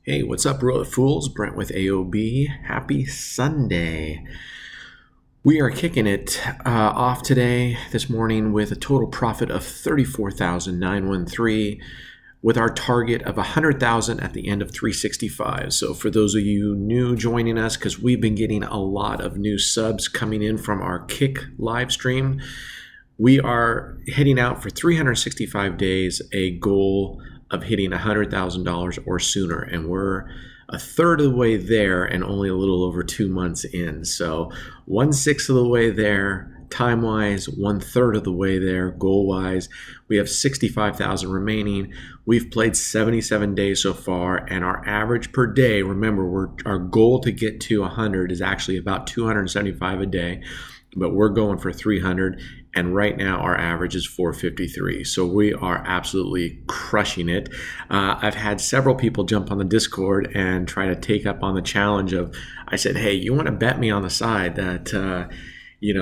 Hey, what's up, Roulette Fools? Brent with AOB. Happy Sunday. We are kicking it off today, this morning, with a total profit of $34,913 with our target of $100,000 at the end of 365. So for those of you new joining us, because we've been getting a lot of new subs coming in from our Kick live stream, we are heading out for 365 days, a goal of hitting $100,000 or sooner. And we're a third of the way there and only a little over 2 months in. So 1/6 of the way there, time-wise, 1/3 of the way there, goal-wise. We have 65,000 remaining. We've played 77 days so far, and our average per day, remember, our goal to get to 100 is actually about 275 a day, but we're going for 300. And right now our average is 453. So we are absolutely crushing it. I've had several people jump on the Discord and try to take up on the challenge of, I said, hey, you want to bet me on the side that, you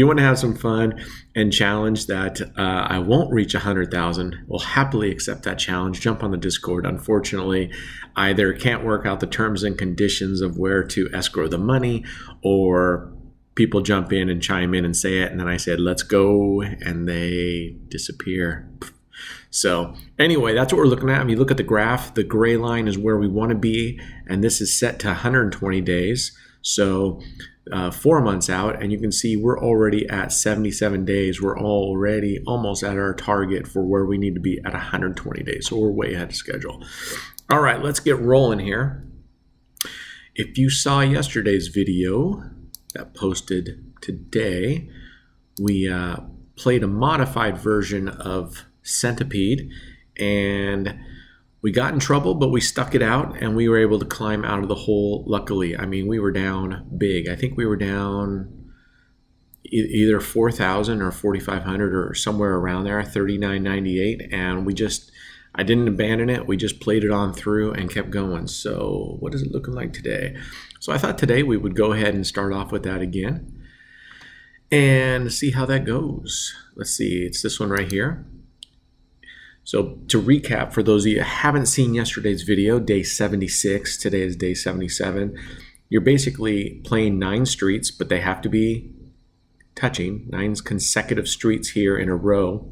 want to have some fun and challenge that I won't reach 100,000. We'll happily accept that challenge. Jump on the Discord. Unfortunately, I either can't work out the terms and conditions of where to escrow the money, or people jump in and chime in and say it, and then I said, let's go, and they disappear. So anyway, that's what we're looking at. If you look at the graph, the gray line is where we want to be, and this is set to 120 days. So 4 months out, and you can see we're already at 77 days. We're already almost at our target for where we need to be at 120 days. So we're way ahead of schedule. All right, let's get rolling here. If you saw yesterday's video that posted today, we played a modified version of Centipede, and we got in trouble, but we stuck it out, and we were able to climb out of the hole, luckily. I mean, we were down big. I think we were down either 4,000 or 4,500 or somewhere around there, 39.98, and I didn't abandon it. We just played it on through and kept going. So what is it looking like today? So I thought today we would go ahead and start off with that again and see how that goes. Let's see, it's this one right here. So to recap, for those of you who haven't seen yesterday's video, day 76, today is day 77. You're basically playing 9 streets, but they have to be touching, 9 consecutive streets here in a row.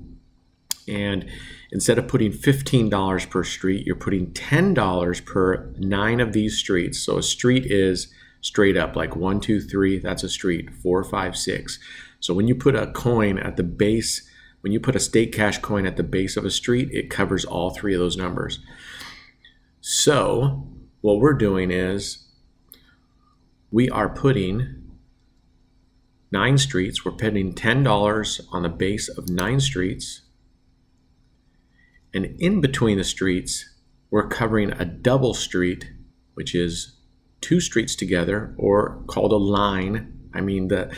And instead of putting $15 per street, you're putting $10 per 9 of these streets. So a street is straight up, like 1, 2, 3, that's a street, 4, 5, 6. So when you put a coin at the base, when you put a state cash coin at the base of a street, it covers all 3 of those numbers. So what we're doing is we are putting 9 streets. We're putting $10 on the base of 9 streets. And in between the streets, we're covering a double street, which is 2 streets together, or called a line. I mean, the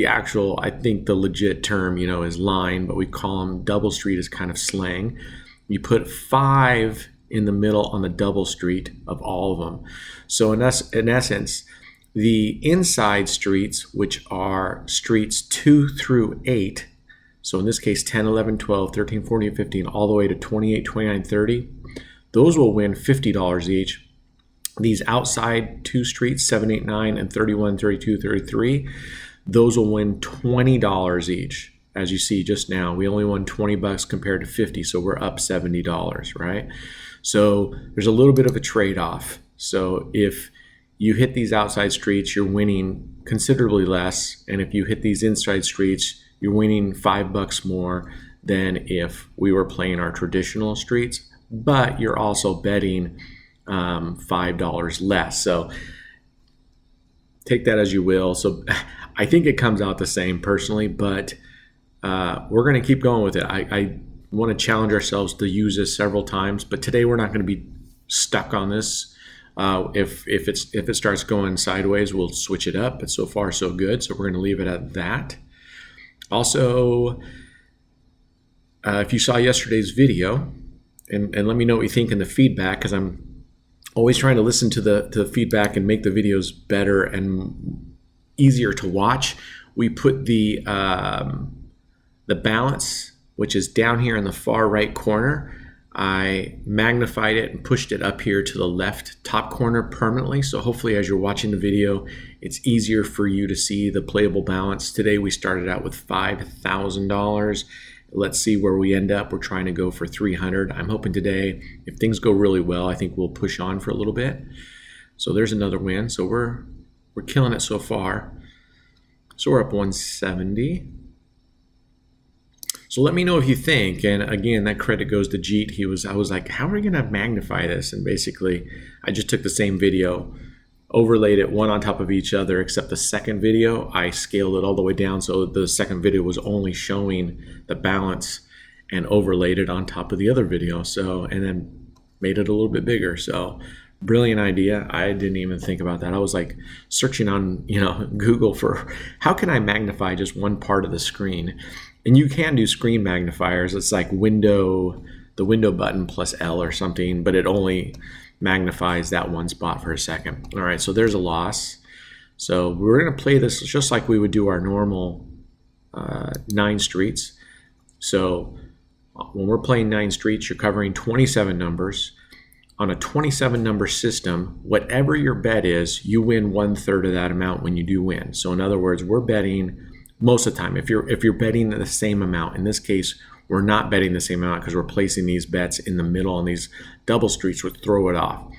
actual, I think the legit term, is line, but we call them double street as kind of slang. You put 5 in the middle on the double street of all of them. So in essence, the inside streets, which are streets 2 through 8, so in this case, 10, 11, 12, 13, 14, 15, all the way to 28, 29, 30, those will win $50 each. These outside 2 streets, 7, 8, 9, and 31, 32, 33, those will win $20 each. As you see just now, we only won $20 compared to 50, so we're up $70, right? So there's a little bit of a trade-off. So if you hit these outside streets, you're winning considerably less, and if you hit these inside streets, you're winning $5 more than if we were playing our traditional streets, but you're also betting $5 less. So take that as you will. So I think it comes out the same personally, but we're going to keep going with it. I want to challenge ourselves to use this several times, but today we're not going to be stuck on this. If it starts going sideways, we'll switch it up, but so far so good. So we're going to leave it at that. Also, if you saw yesterday's video, and let me know what you think in the feedback, because I'm always trying to listen to the feedback and make the videos better and easier to watch. We put the balance, which is down here in the far right corner. I magnified it and pushed it up here to the left top corner permanently. So hopefully as you're watching the video, it's easier for you to see the playable balance. Today we started out with $5,000. Let's see where we end up. We're trying to go for 300. I'm hoping today, if things go really well, I think we'll push on for a little bit. So there's another win. So we're killing it so far. So we're up 170. So let me know if you think, and again, that credit goes to Jeet. I was like, how are we gonna magnify this? And basically, I just took the same video, overlaid it one on top of each other, except the second video, I scaled it all the way down. So the second video was only showing the balance and overlaid it on top of the other video. So, and then made it a little bit bigger. So brilliant idea. I didn't even think about that. I was like searching on, Google for how can I magnify just one part of the screen? And you can do screen magnifiers. It's like the window button plus L or something, but it only magnifies that one spot for a second. All right, so there's a loss. So we're gonna play this just like we would do our normal 9 streets. So when we're playing 9 streets, you're covering 27 numbers. On a 27 number system, whatever your bet is, you win 1/3 of that amount when you do win. So in other words, we're betting most of the time, if you're betting the same amount. In this case, we're not betting the same amount because we're placing these bets in the middle on these double streets, which throw it off.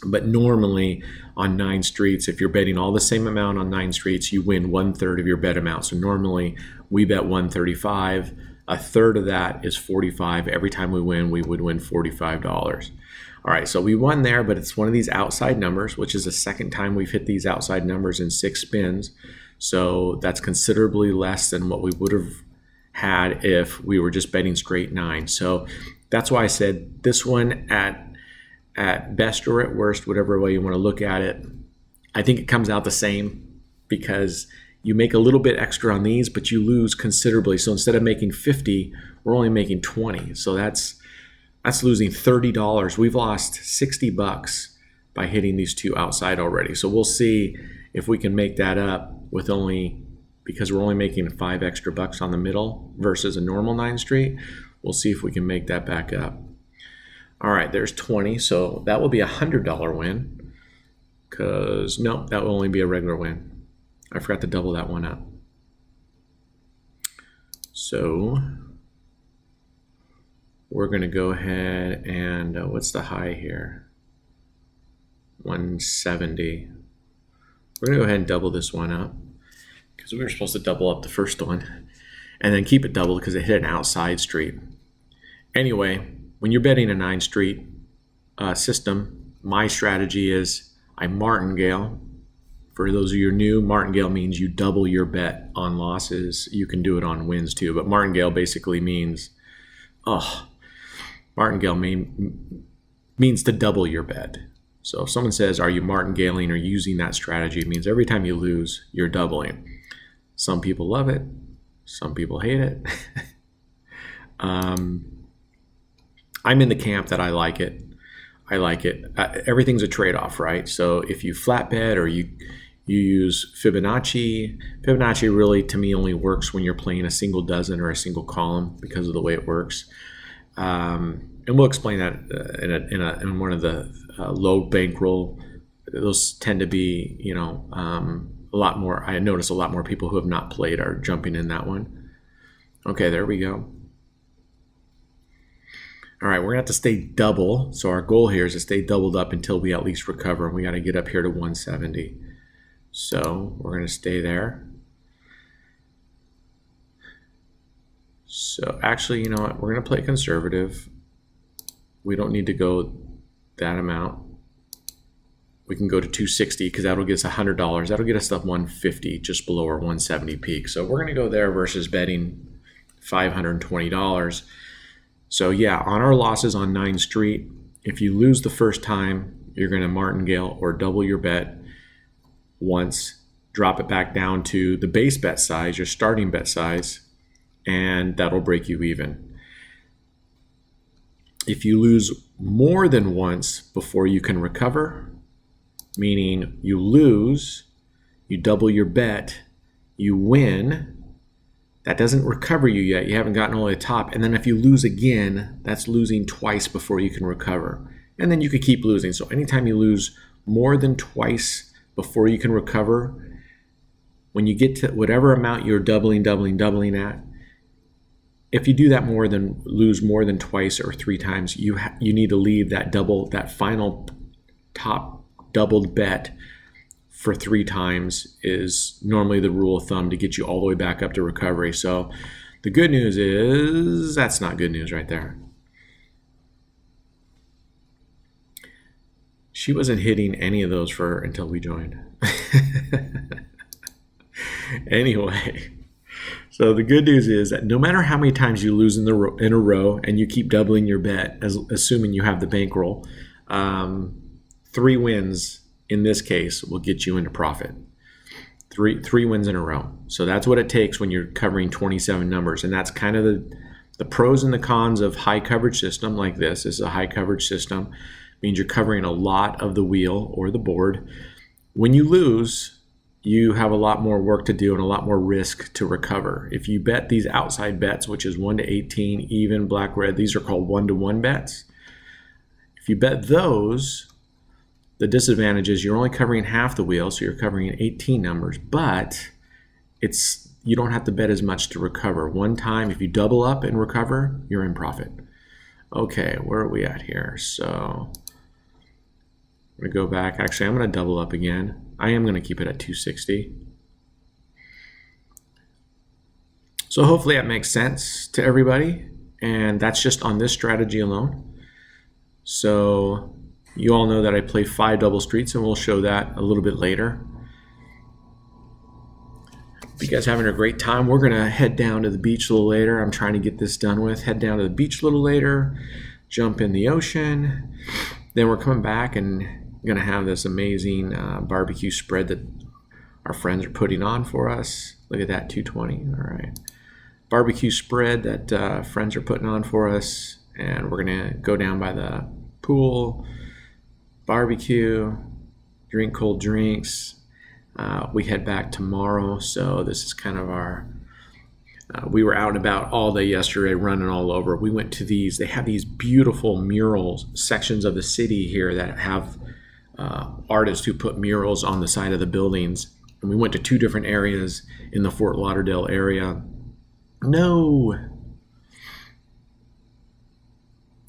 But normally on 9 streets, if you're betting all the same amount on 9 streets, you win 1/3 of your bet amount. So normally we bet 135. A third of that is 45. Every time we win, we would win $45. All right, so we won there, but it's one of these outside numbers, which is the second time we've hit these outside numbers in 6 spins. So that's considerably less than what we would have had if we were just betting straight 9. So that's why I said this one at best or at worst, whatever way you want to look at it, I think it comes out the same because you make a little bit extra on these, but you lose considerably. So instead of making 50, we're only making 20. So that's losing $30. We've lost $60 by hitting these 2 outside already. So we'll see if we can make that up with because we're only making 5 extra bucks on the middle versus a normal 9 street. We'll see if we can make that back up. All right, there's 20. So that will be a $100 win because no, that will only be a regular win. I forgot to double that one up. So we're going to go ahead and what's the high here? 170. We're going to go ahead and double this one up because we were supposed to double up the first one and then keep it doubled because it hit an outside street. Anyway, when you're betting a 9 street system, my strategy is I martingale. For those of you who are new, martingale means you double your bet on losses. You can do it on wins too, but martingale basically means, martingale means to double your bet. So if someone says, are you martingaling or using that strategy, it means every time you lose, you're doubling. Some people love it. Some people hate it. I'm in the camp that I like it. Everything's a trade-off, right? So if you flat bet or you use Fibonacci really to me only works when you're playing a single dozen or a single column because of the way it works. And we'll explain that in one of the low bankroll. Those tend to be, a lot more. I notice a lot more people who have not played are jumping in that one. Okay, there we go. All right, we're gonna have to stay double. So our goal here is to stay doubled up until we at least recover. And we got to get up here to 170. So we're gonna stay there. So actually, you know what? We're gonna play conservative. We don't need to go that amount. We can go to 260 because that'll get us $100. That'll get us up 150, just below our 170 peak. So we're gonna go there versus betting $520. So yeah, on our losses on 9 street, if you lose the first time, you're gonna martingale or double your bet once, drop it back down to the base bet size, your starting bet size, and that'll break you even. If you lose more than once before you can recover, meaning you lose, you double your bet, you win, That doesn't recover you yet. You haven't gotten all the way to the top. And then if you lose again, that's losing twice before you can recover. And then you could keep losing. So anytime you lose more than twice before you can recover, when you get to whatever amount you're doubling at, if you do that lose more than twice or 3 times, you need to leave that final top doubled bet for 3 times is normally the rule of thumb to get you all the way back up to recovery. So the good news is that's not good news right there. She wasn't hitting any of those until we joined. Anyway, so the good news is that no matter how many times you lose in a row and you keep doubling your bet, assuming you have the bankroll, 3 wins in this case will get you into profit. Three wins in a row. So that's what it takes when you're covering 27 numbers. And that's kind of the pros and the cons of high coverage system like this. This is a high coverage system. It means you're covering a lot of the wheel or the board. When you lose, you have a lot more work to do and a lot more risk to recover. If you bet these outside bets, which is 1 to 18, even, black, red, these are called 1-to-1 bets. If you bet those, the disadvantage is you're only covering half the wheel, so you're covering 18 numbers, but you don't have to bet as much to recover. One time, if you double up and recover, you're in profit. Okay, where are we at here? So I'm going to go back. Actually, I'm going to double up again. I am going to keep it at 260. So hopefully that makes sense to everybody, and that's just on this strategy alone. So you all know that I play 5 double streets, and we'll show that a little bit later. If you guys are having a great time, we're going to head down to the beach a little later. I'm trying to get this done with. Head down to the beach a little later, jump in the ocean. Then we're coming back and going to have this amazing barbecue spread that our friends are putting on for us. Look at that, 220. All right. Barbecue spread that friends are putting on for us. And we're going to go down by the pool, barbecue, drink cold drinks. We head back tomorrow, so this is kind of our we were out and about all day yesterday, running all over. We went to they have these beautiful mural sections of the city here that have artists who put murals on the side of the buildings, and we went to 2 different areas in the Fort Lauderdale area. No,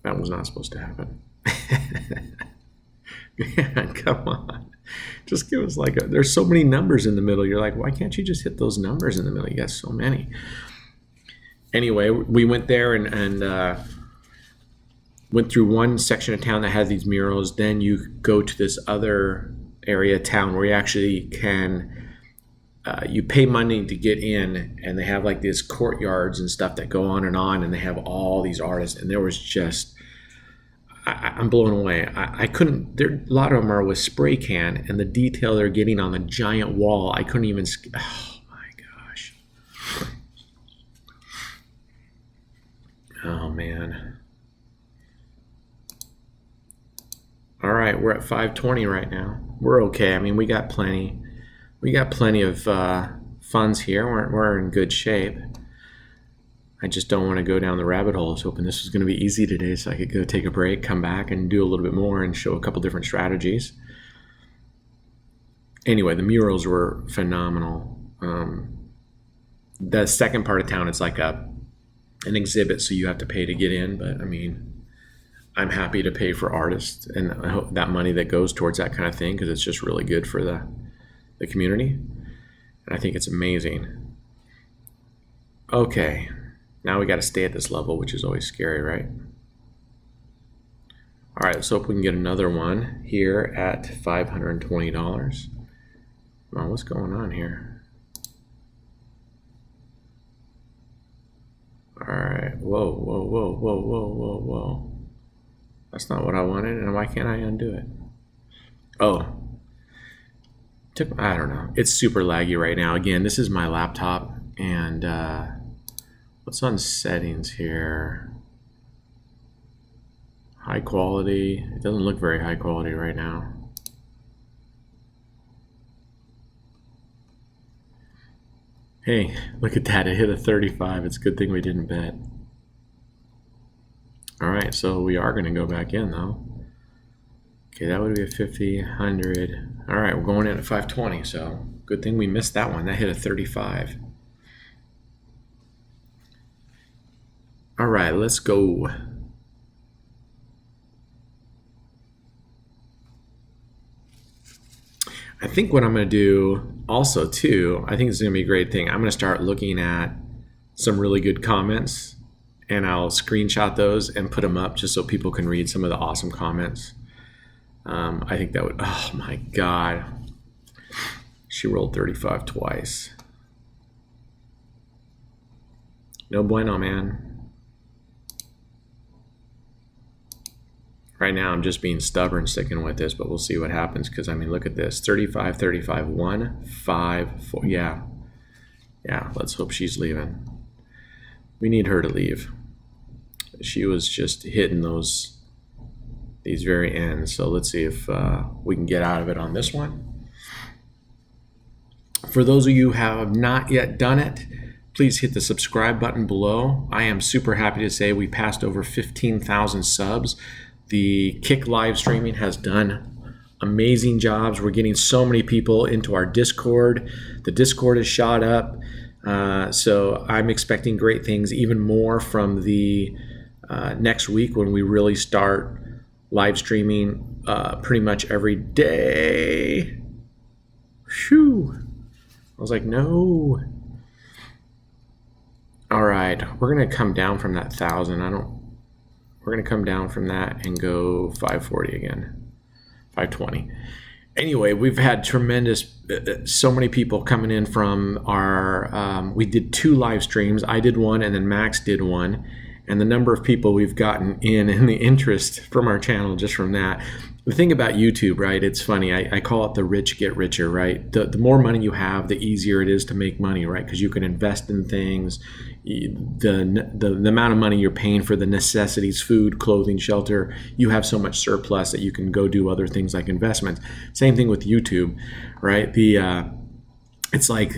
that was not supposed to happen. Man, come on. Just give us there's so many numbers in the middle. You're like, why can't you just hit those numbers in the middle? You got so many. Anyway, we went there and went through one section of town that has these murals. Then you go to this other area of town where you actually can, you pay money to get in, and they have these courtyards and stuff that go on, and they have all these artists. And there was just, I'm blown away. I couldn't, a lot of them are with spray can, and the detail they're getting on the giant wall, I couldn't even, oh my gosh. Oh man. All right, we're at 520 right now. We're okay. I mean, we got plenty of funds here. We're in good shape. I just don't want to go down the rabbit hole. I was hoping this was going to be easy today so I could go take a break, come back, and do a little bit more and show a couple different strategies. Anyway, the murals were phenomenal. The second part of town, it's like an exhibit, so you have to pay to get in. But, I mean, I'm happy to pay for artists, and I hope that money that goes towards that kind of thing, because it's just really good for the community. And I think it's amazing. Okay. Now we got to stay at this level, which is always scary, right? All right, let's hope we can get another one here at $520. Come on, what's going on here? All right, whoa. That's not what I wanted, and why can't I undo it? Oh, I don't know. It's super laggy right now. Again, this is my laptop, and what's on settings here? High quality. It doesn't look very high quality right now. Hey, look at that. It hit a 35. It's a good thing we didn't bet. All right, so we are going to go back in, though. Okay, that would be a 50, 100. All right, we're going in at 520, so good thing we missed that one. That hit a 35. All right, let's go. I think what I'm going to do also, too, I think it's going to be a great thing. I'm going to start looking at some really good comments, and I'll screenshot those and put them up just so people can read some of the awesome comments. I think that would, oh my God. She rolled 35 twice. No bueno, man. Right now, I'm just being stubborn, sticking with this, but we'll see what happens. Because, I mean, look at this. 35, 35, 1, 5, 4. Yeah. Yeah, let's hope she's leaving. We need her to leave. She was just hitting these very ends. So let's see if we can get out of it on this one. For those of you who have not yet done it, please hit the subscribe button below. I am super happy to say we passed over 15,000 subs. The Kick live streaming has done amazing jobs. We're getting so many people into our Discord. The Discord is shot up. So I'm expecting great things, even more from the next week when we really start live streaming pretty much every day. Phew. I was like, no. All right, we're gonna come down from that 1,000. We're gonna come down from that and go 540 again, 520. Anyway, we've had tremendous, so many people coming in from our, we did 2 live streams. I did one and then Max did one. And the number of people we've gotten in and the interest from our channel just from that. The thing about YouTube, right, it's funny. I call it the rich get richer, right? The more money you have, the easier it is to make money, right? Because you can invest in things. The amount of money you're paying for the necessities, food, clothing, shelter, you have so much surplus that you can go do other things like investments. Same thing with YouTube, right? It's like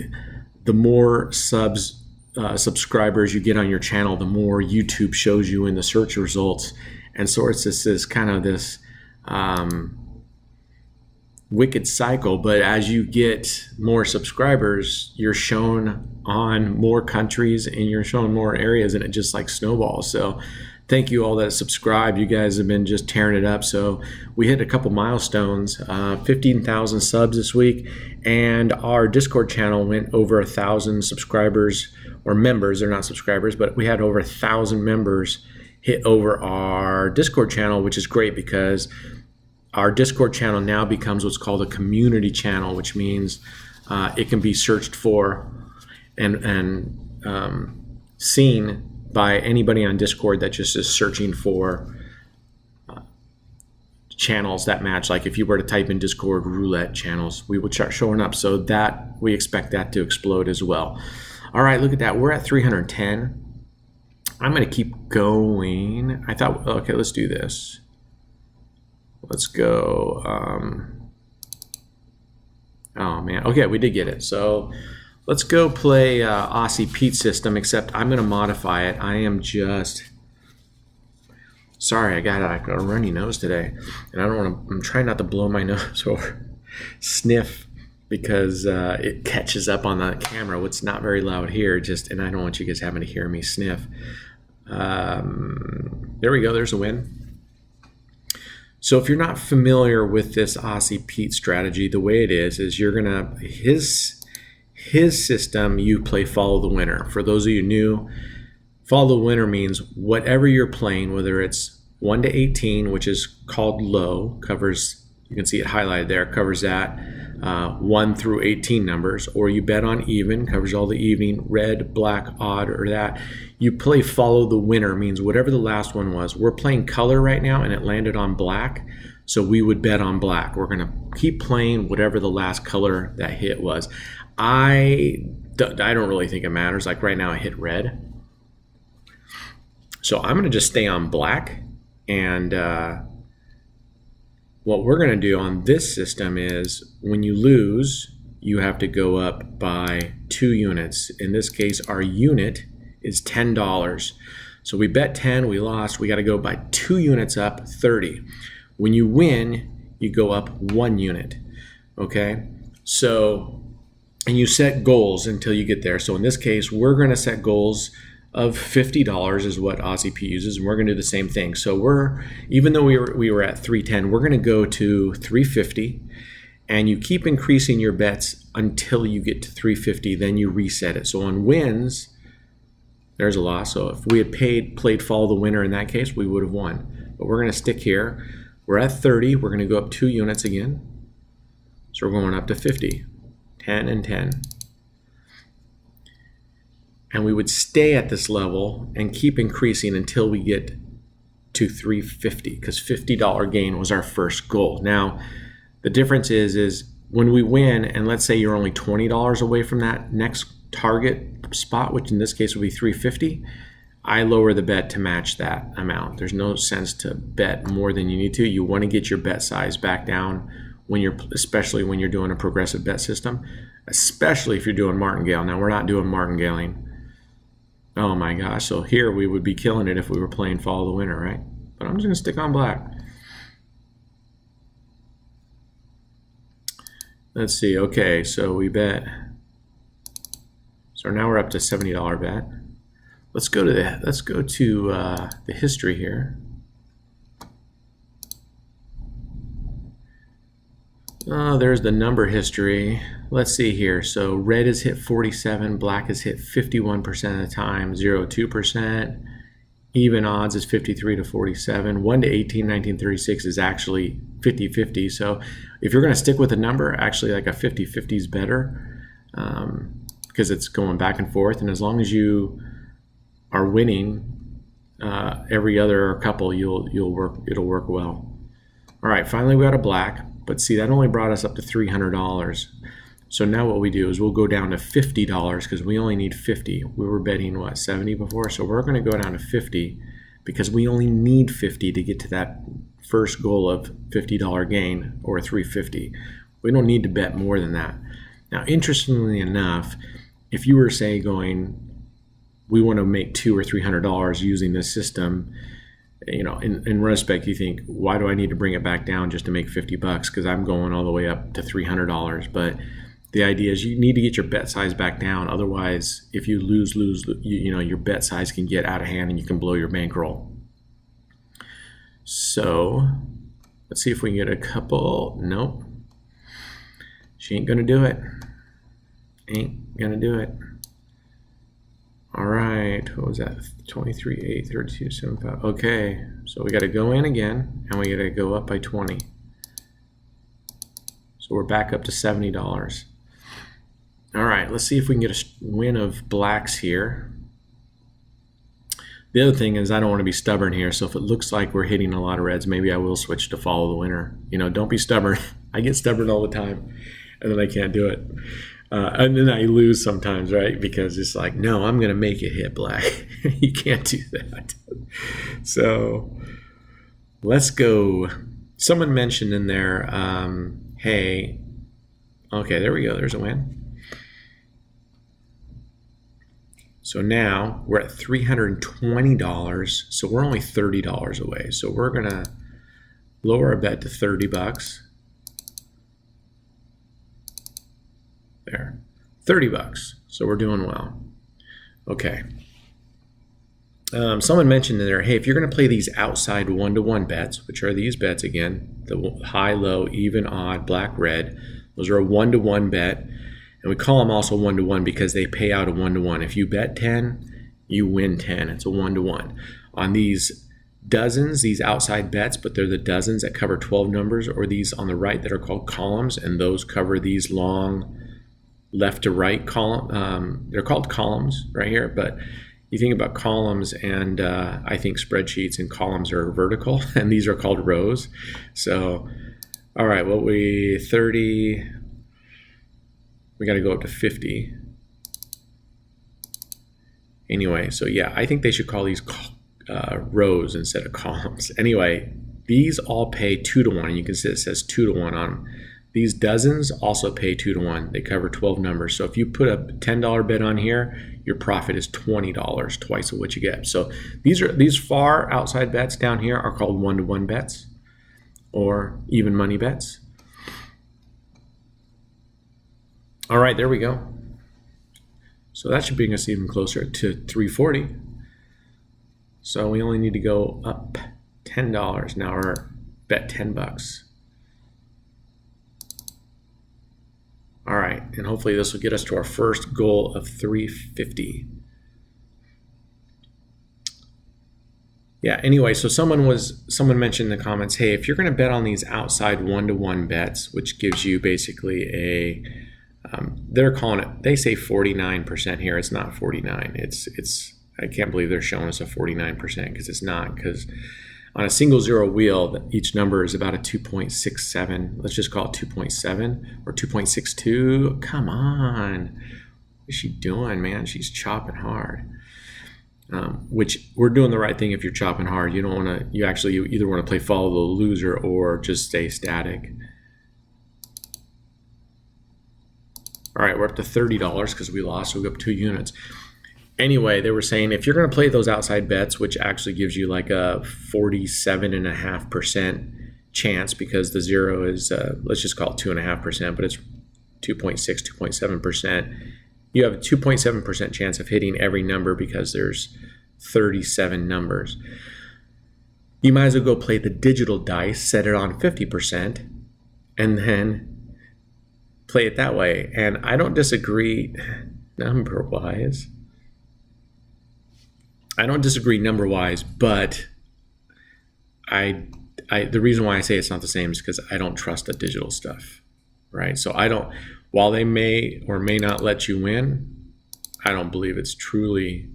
the more subscribers you get on your channel, the more YouTube shows you in the search results. And so it's this kind of this wicked cycle. But as you get more subscribers, you're shown on more countries and you're shown more areas, and it just like snowballs. So thank you all that subscribed. You guys have been just tearing it up. So we hit a couple milestones, 15,000 subs this week, and our Discord channel went over 1,000 subscribers or members. They're not subscribers, but we had over 1,000 members hit over our Discord channel, which is great because our Discord channel now becomes what's called a community channel, which means it can be searched for and seen by anybody on Discord that just is searching for channels that match. Like if you were to type in Discord roulette channels, we would start showing up. So that we expect that to explode as well. All right, look at that. We're at 310. I'm going to keep going. I thought, okay, let's do this. Let's go. Oh man. Okay, we did get it. So let's go play Aussie Pete system, except I'm going to modify it. I am just, sorry, I got a runny nose today, and I don't want to, I'm trying not to blow my nose or sniff because it catches up on the camera. What's not very loud here, just, and I don't want you guys having to hear me sniff. There we go. There's a win. So if you're not familiar with this Aussie Pete strategy, the way it is you're gonna his system. You play follow the winner. For those of you new, follow the winner means whatever you're playing, whether it's 1 to 18, which is called low, covers, you can see it highlighted there, covers that 1 through 18 numbers, or you bet on even, covers all the evening, red, black, odd, or that. You play follow the winner means whatever the last one was. We're playing color right now and it landed on black, so we would bet on black. We're gonna keep playing whatever the last color that hit was. I don't really think it matters. Like right now I hit red, so I'm gonna just stay on black. And what we're gonna do on this system is when you lose, you have to go up by 2 units. In this case, our unit is $10. So we bet 10, we lost, we got to go by 2 units up, 30. When you win, you go up 1 unit, okay? So, and you set goals until you get there. So in this case, we're going to set goals of $50 is what OzP uses, and we're going to do the same thing. So even though we were at 310, we're going to go to 350, and you keep increasing your bets until you get to 350, then you reset it. So on wins, there's a loss. So if we had played follow the winner in that case, we would have won. But we're going to stick here. We're at 30. We're going to go up 2 units again. So we're going up to 50, 10 and 10. And we would stay at this level and keep increasing until we get to 350, because $50 gain was our first goal. Now, the difference is when we win, and let's say you're only $20 away from that next target spot, which in this case would be 350, I lower the bet to match that amount. There's no sense to bet more than you need to. You want to get your bet size back down especially when you're doing a progressive bet system, especially if you're doing Martingale. Now, we're not doing Martingaling. Oh my gosh, so here we would be killing it if we were playing follow the winner, right? But I'm just going to stick on black. Let's see, okay, so we bet. So now we're up to $70 bet. Let's go to the history here. Oh, there's the number history. Let's see here. So red is hit 47, black is hit 51% of the time, 0-2%. Even odds is 53 to 47. 1 to 18, 1936 is actually 50-50. So if you're going to stick with a number, actually like a 50-50 is better, because it's going back and forth. And as long as you are winning every other couple, it'll work well. All right, finally we got a black. But see, that only brought us up to $300. So now what we do is we'll go down to $50 because we only need 50. We were betting, what, 70 before? So we're going to go down to 50 because we only need 50 to get to that first goal of $50 gain, or 350. We don't need to bet more than that. Now, interestingly enough, if you were, say, going, we want to make $200 or $300 using this system, you know, in retrospect, you think, why do I need to bring it back down just to make $50? Because I'm going all the way up to $300. But the idea is you need to get your bet size back down. Otherwise, if you lose, you know, your bet size can get out of hand and you can blow your bankroll. So let's see if we can get a couple. Nope. She ain't going to do it. Ain't going to do it. All right, what was that? 23, 8, 32, 75. Okay, so we got to go in again, and we got to go up by 20. So we're back up to $70. All right, let's see if we can get a win of blacks here. The other thing is I don't want to be stubborn here, so if it looks like we're hitting a lot of reds, maybe I will switch to follow the winner. You know, don't be stubborn. I get stubborn all the time, and then I can't do it. And then I lose sometimes, right? Because it's like, no, I'm going to make it hit black. You can't do that. So let's go. Someone mentioned in there, hey, okay, there we go. There's a win. So now we're at $320. So we're only $30 away. So we're going to lower our bet to $30. There, $30. So we're doing well. Okay. Someone mentioned in there, hey, if you're going to play these outside 1-to-1 bets, which are these bets again, the high, low, even, odd, black, red, those are a 1-to-1 bet. And we call them also 1-to-1 because they pay out a 1-to-1. If you bet 10, you win 10. It's a 1-to-1. On these dozens, these outside bets, but they're the dozens that cover 12 numbers, or these on the right that are called columns, and those cover these long left to right column. They're called columns right here, but you think about columns, and I think spreadsheets and columns are vertical, and these are called rows. So, all right, well, 30, we got to go up to 50. Anyway, so yeah, I think they should call these rows instead of columns. Anyway, these all pay 2-to-1, and you can see it says 2-to-1 on them. These dozens also pay 2 to 1. They cover 12 numbers. So if you put a $10 bet on here, your profit is $20, twice of what you get. So these far outside bets down here are called 1-to-1 bets or even money bets. All right, there we go. So that should bring us even closer to 340. So we only need to go up $10. Now we're bet $10. All right, and hopefully this will get us to our first goal of 350. Yeah, anyway, so someone mentioned in the comments, hey, if you're going to bet on these outside 1-to-1 bets, which gives you basically a they're calling it, they say 49% here. It's not 49. It's I can't believe they're showing us a 49% because it's not, because on a single zero wheel, each number is about a 2.67. Let's just call it 2.7 or 2.62. Come on. What is she doing, man? She's chopping hard. Which we're doing the right thing if you're chopping hard. You don't want to, you either want to play follow the loser or just stay static. All right, we're up to $30 because we lost, so we go up 2 units. Anyway, they were saying if you're going to play those outside bets, which actually gives you like a 47.5% chance, because the zero is, let's just call it 2.5%, but it's 2.6, 2.7%. You have a 2.7% chance of hitting every number because there's 37 numbers. You might as well go play the digital dice, set it on 50%, and then play it that way. And I don't disagree number-wise. But the reason why I say it's not the same is because I don't trust the digital stuff, right? So while they may or may not let you win, I don't believe it's truly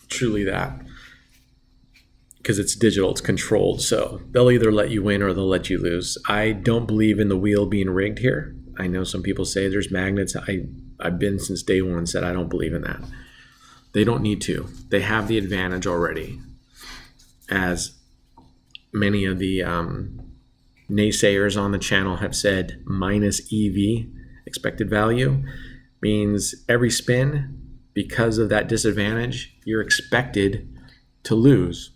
that, because it's digital, it's controlled. So they'll either let you win or they'll let you lose. I don't believe in the wheel being rigged here. I know some people say there's magnets. I've been since day one said I don't believe in that. They don't need to. They have the advantage already. As many of the naysayers on the channel have said, minus EV, expected value, means every spin, because of that disadvantage, you're expected to lose.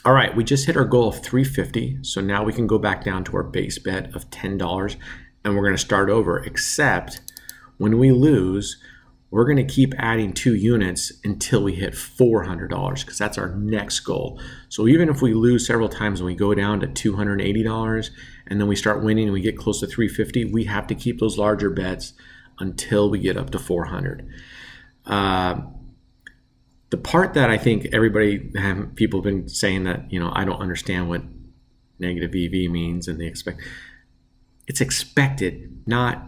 All right, we just hit our goal of 350, so now we can go back down to our base bet of $10, and we're going to start over, except when we lose, we're going to keep adding 2 units until we hit $400, because that's our next goal. So even if we lose several times and we go down to $280 and then we start winning and we get close to 350, we have to keep those larger bets until we get up to 400. The part that I think people have been saying that, I don't understand what negative EV means, and it's expected, not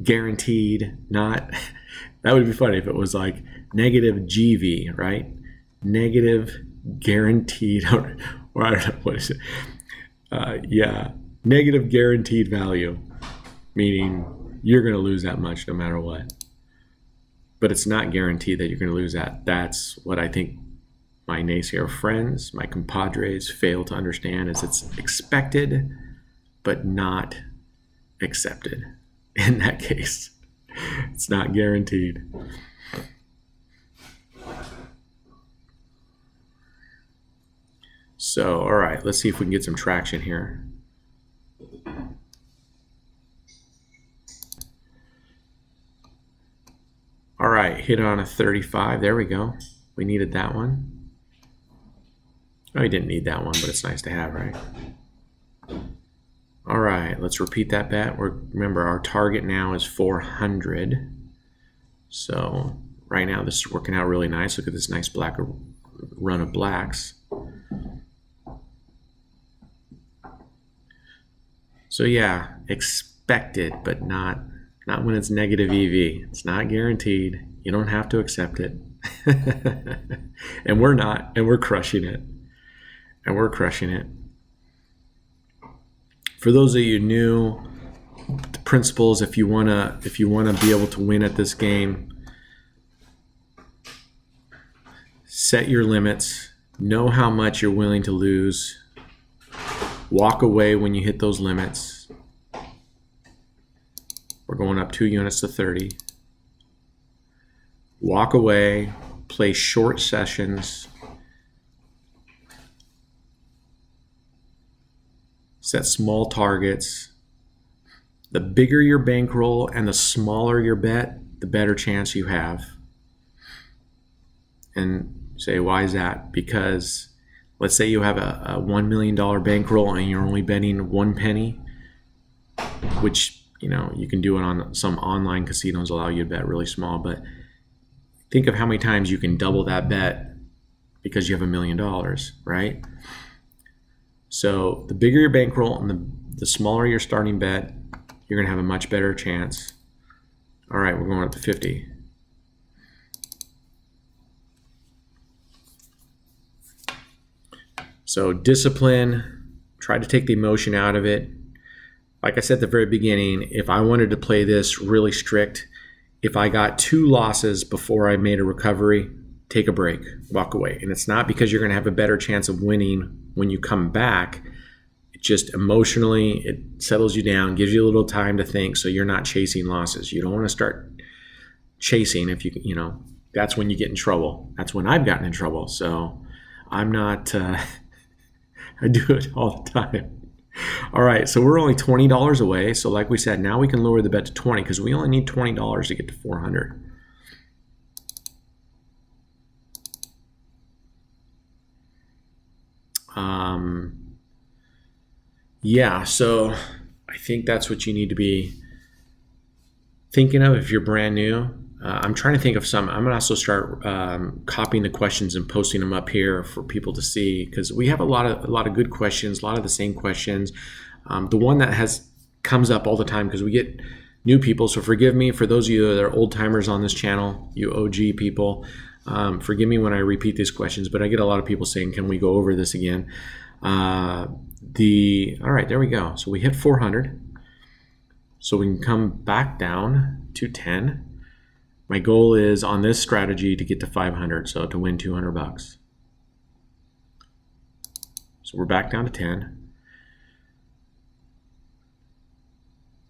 guaranteed, not, that would be funny if it was like negative GV, right? Negative guaranteed, or I don't know, what is it? Negative guaranteed value, meaning you're going to lose that much no matter what. But it's not guaranteed that you're going to lose that. That's what I think my naysayer friends, my compadres fail to understand, is it's expected but not accepted. In that case, it's not guaranteed. So, all right, let's see if we can get some traction here. All right, hit it on a 35. There we go. We needed that one. Oh, we didn't need that one, but it's nice to have, right? All right, let's repeat that bet. Remember, our target now is 400. So right now, this is working out really nice. Look at this nice black run of blacks. So yeah, expected, but not when it's negative EV. It's not guaranteed. You don't have to accept it. And we're not, and we're crushing it. For those of you new, the principles, if you wanna be able to win at this game, set your limits, know how much you're willing to lose, Walk away when you hit those limits. We're going up 2 units to 30. Walk away, play short sessions. Set small targets. The bigger your bankroll and the smaller your bet, the better chance you have. And say, why is that? Because let's say you have a $1 million bankroll and you're only betting 1 penny, which, you know, you can do it on some online casinos, allow you to bet really small, but think of how many times you can double that bet because you have $1 million, right? So the bigger your bankroll and the smaller your starting bet, you're going to have a much better chance. All right, we're going up to 50. So discipline, try to take the emotion out of it. Like I said at the very beginning, if I wanted to play this really strict, if I got 2 losses before I made a recovery, take a break, walk away. And it's not because you're going to have a better chance of winning when you come back. It just emotionally, it settles you down, gives you a little time to think, so you're not chasing losses. You don't want to start chasing. If you know, that's when you get in trouble. That's when I've gotten in trouble. So I'm not, I do it all the time. All right, so we're only $20 away. So like we said, now we can lower the bet to 20 because we only need $20 to get to 400. Yeah, so I think that's what you need to be thinking of if you're brand new. I'm trying to think of some. I'm going to also start copying the questions and posting them up here for people to see, because we have a lot of good questions, a lot of the same questions. The one that comes up all the time, because we get new people, so forgive me for those of you that are old timers on this channel, you OG people. Forgive me when I repeat these questions, but I get a lot of people saying, "Can we go over this again?" All right, there we go. So we hit 400. So we can come back down to 10. My goal is on this strategy to get to 500, so to win $200. So we're back down to 10.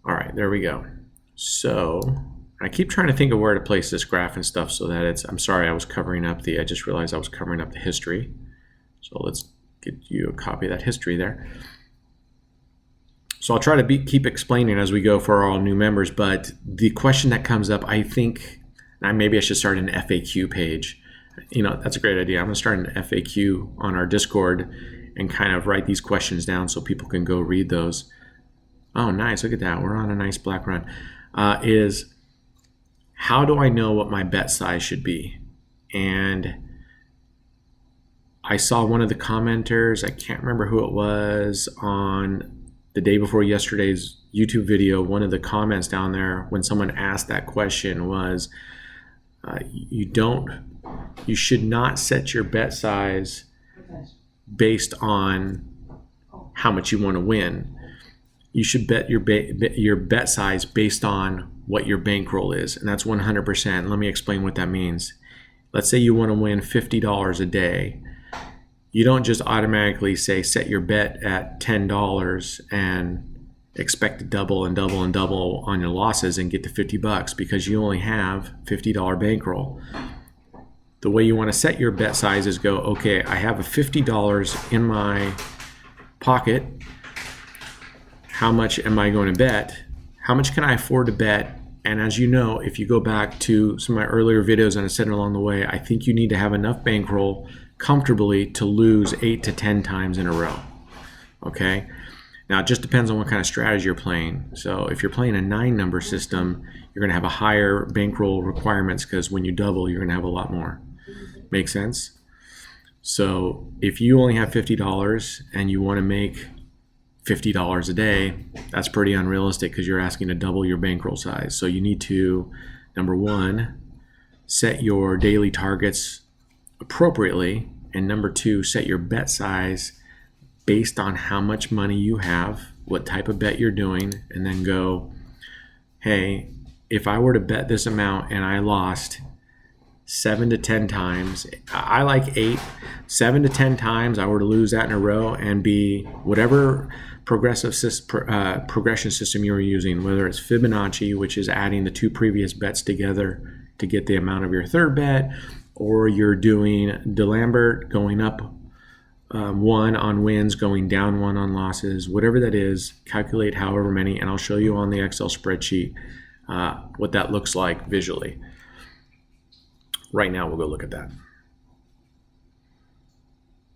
All right, there we go. So I keep trying to think of where to place this graph and stuff so that I'm sorry, I just realized I was covering up the history. So let's get you a copy of that history there. So I'll try to keep explaining as we go for all new members, but the question that comes up, I think, maybe I should start an FAQ page. You know, that's a great idea. I'm going to start an FAQ on our Discord and kind of write these questions down so people can go read those. Oh, nice. Look at that. We're on a nice black run. Is how do I know what my bet size should be? And I saw one of the commenters, I can't remember who it was, on the day before yesterday's YouTube video, one of the comments down there when someone asked that question was, you should not set your bet size based on how much you want to win. You should bet your bet size based on what your bankroll is, and that's 100%. Let me explain what that means. Let's say you want to win $50 a day. You don't just automatically say set your bet at $10 and expect to double and double and double on your losses and get to $50 because you only have $50 bankroll. The way you want to set your bet size is go, okay, I have a $50 in my pocket. How much am I going to bet? How much can I afford to bet? And as you know, if you go back to some of my earlier videos and I said it along the way, I think you need to have enough bankroll comfortably to lose 8 to 10 times in a row. Okay? Now, it just depends on what kind of strategy you're playing. So if you're playing a 9-number system, you're going to have a higher bankroll requirements because when you double, you're going to have a lot more. Make sense? So if you only have $50 and you want to make $50 a day, that's pretty unrealistic because you're asking to double your bankroll size. So you need to, number one, set your daily targets appropriately, and number two, set your bet size based on how much money you have, what type of bet you're doing, and then go, hey, if I were to bet this amount and I lost, 7 to 10 times. I like 8. 7 to 10 times I were to lose that in a row and be whatever progression system you were using, whether it's Fibonacci, which is adding the 2 previous bets together to get the amount of your third bet, or you're doing DeLambert, going up 1 on wins, going down 1 on losses, whatever that is, calculate however many, and I'll show you on the Excel spreadsheet what that looks like visually. Right now, we'll go look at that.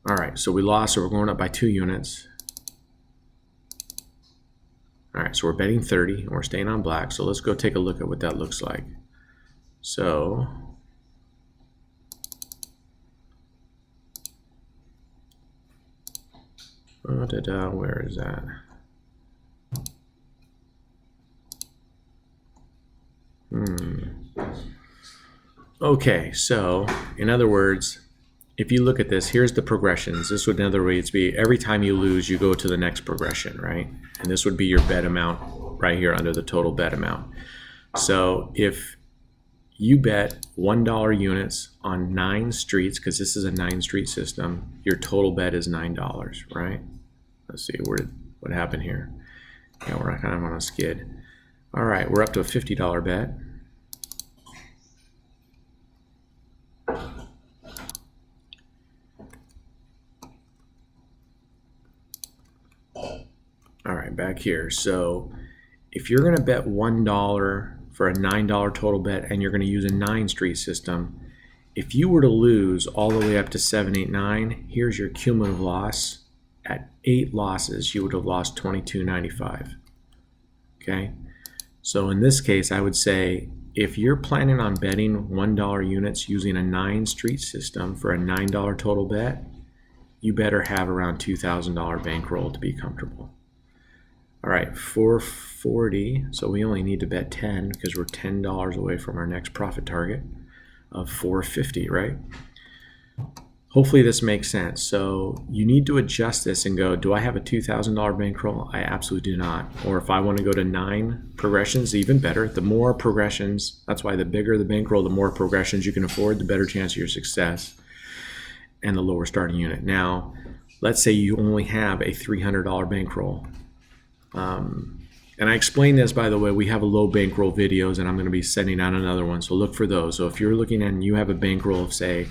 All right, so we lost, so we're going up by 2 units. All right, so we're betting 30, and we're staying on black, so let's go take a look at what that looks like. So, where is that? Okay, so in other words, if you look at this, here's the progressions. This would in other words be every time you lose, you go to the next progression, right? And this would be your bet amount right here under the total bet amount. So if you bet $1 units on 9 streets, because this is a 9-street system, your total bet is $9, right? Let's see, what happened here? Yeah, we're kind of on a skid. All right, we're up to a $50 bet. All right, back here. So if you're going to bet $1 for a $9 total bet and you're going to use a 9-street system, if you were to lose all the way up to 7, 8, 9, here's your cumulative loss. At 8 losses, you would have lost $22.95. Okay? So in this case, I would say if you're planning on betting $1 units using a 9-street system for a $9 total bet, you better have around $2,000 bankroll to be comfortable. All right, 440, so we only need to bet 10 because we're $10 away from our next profit target of 450, right? Hopefully this makes sense. So you need to adjust this and go, do I have a $2,000 bankroll? I absolutely do not. Or if I want to go to 9 progressions, even better. The more progressions, that's why the bigger the bankroll, the more progressions you can afford, the better chance of your success and the lower starting unit. Now, let's say you only have a $300 bankroll. And I explained this, by the way, we have a low bankroll videos and I'm going to be sending out another one. So look for those. So if you're looking and you have a bankroll of say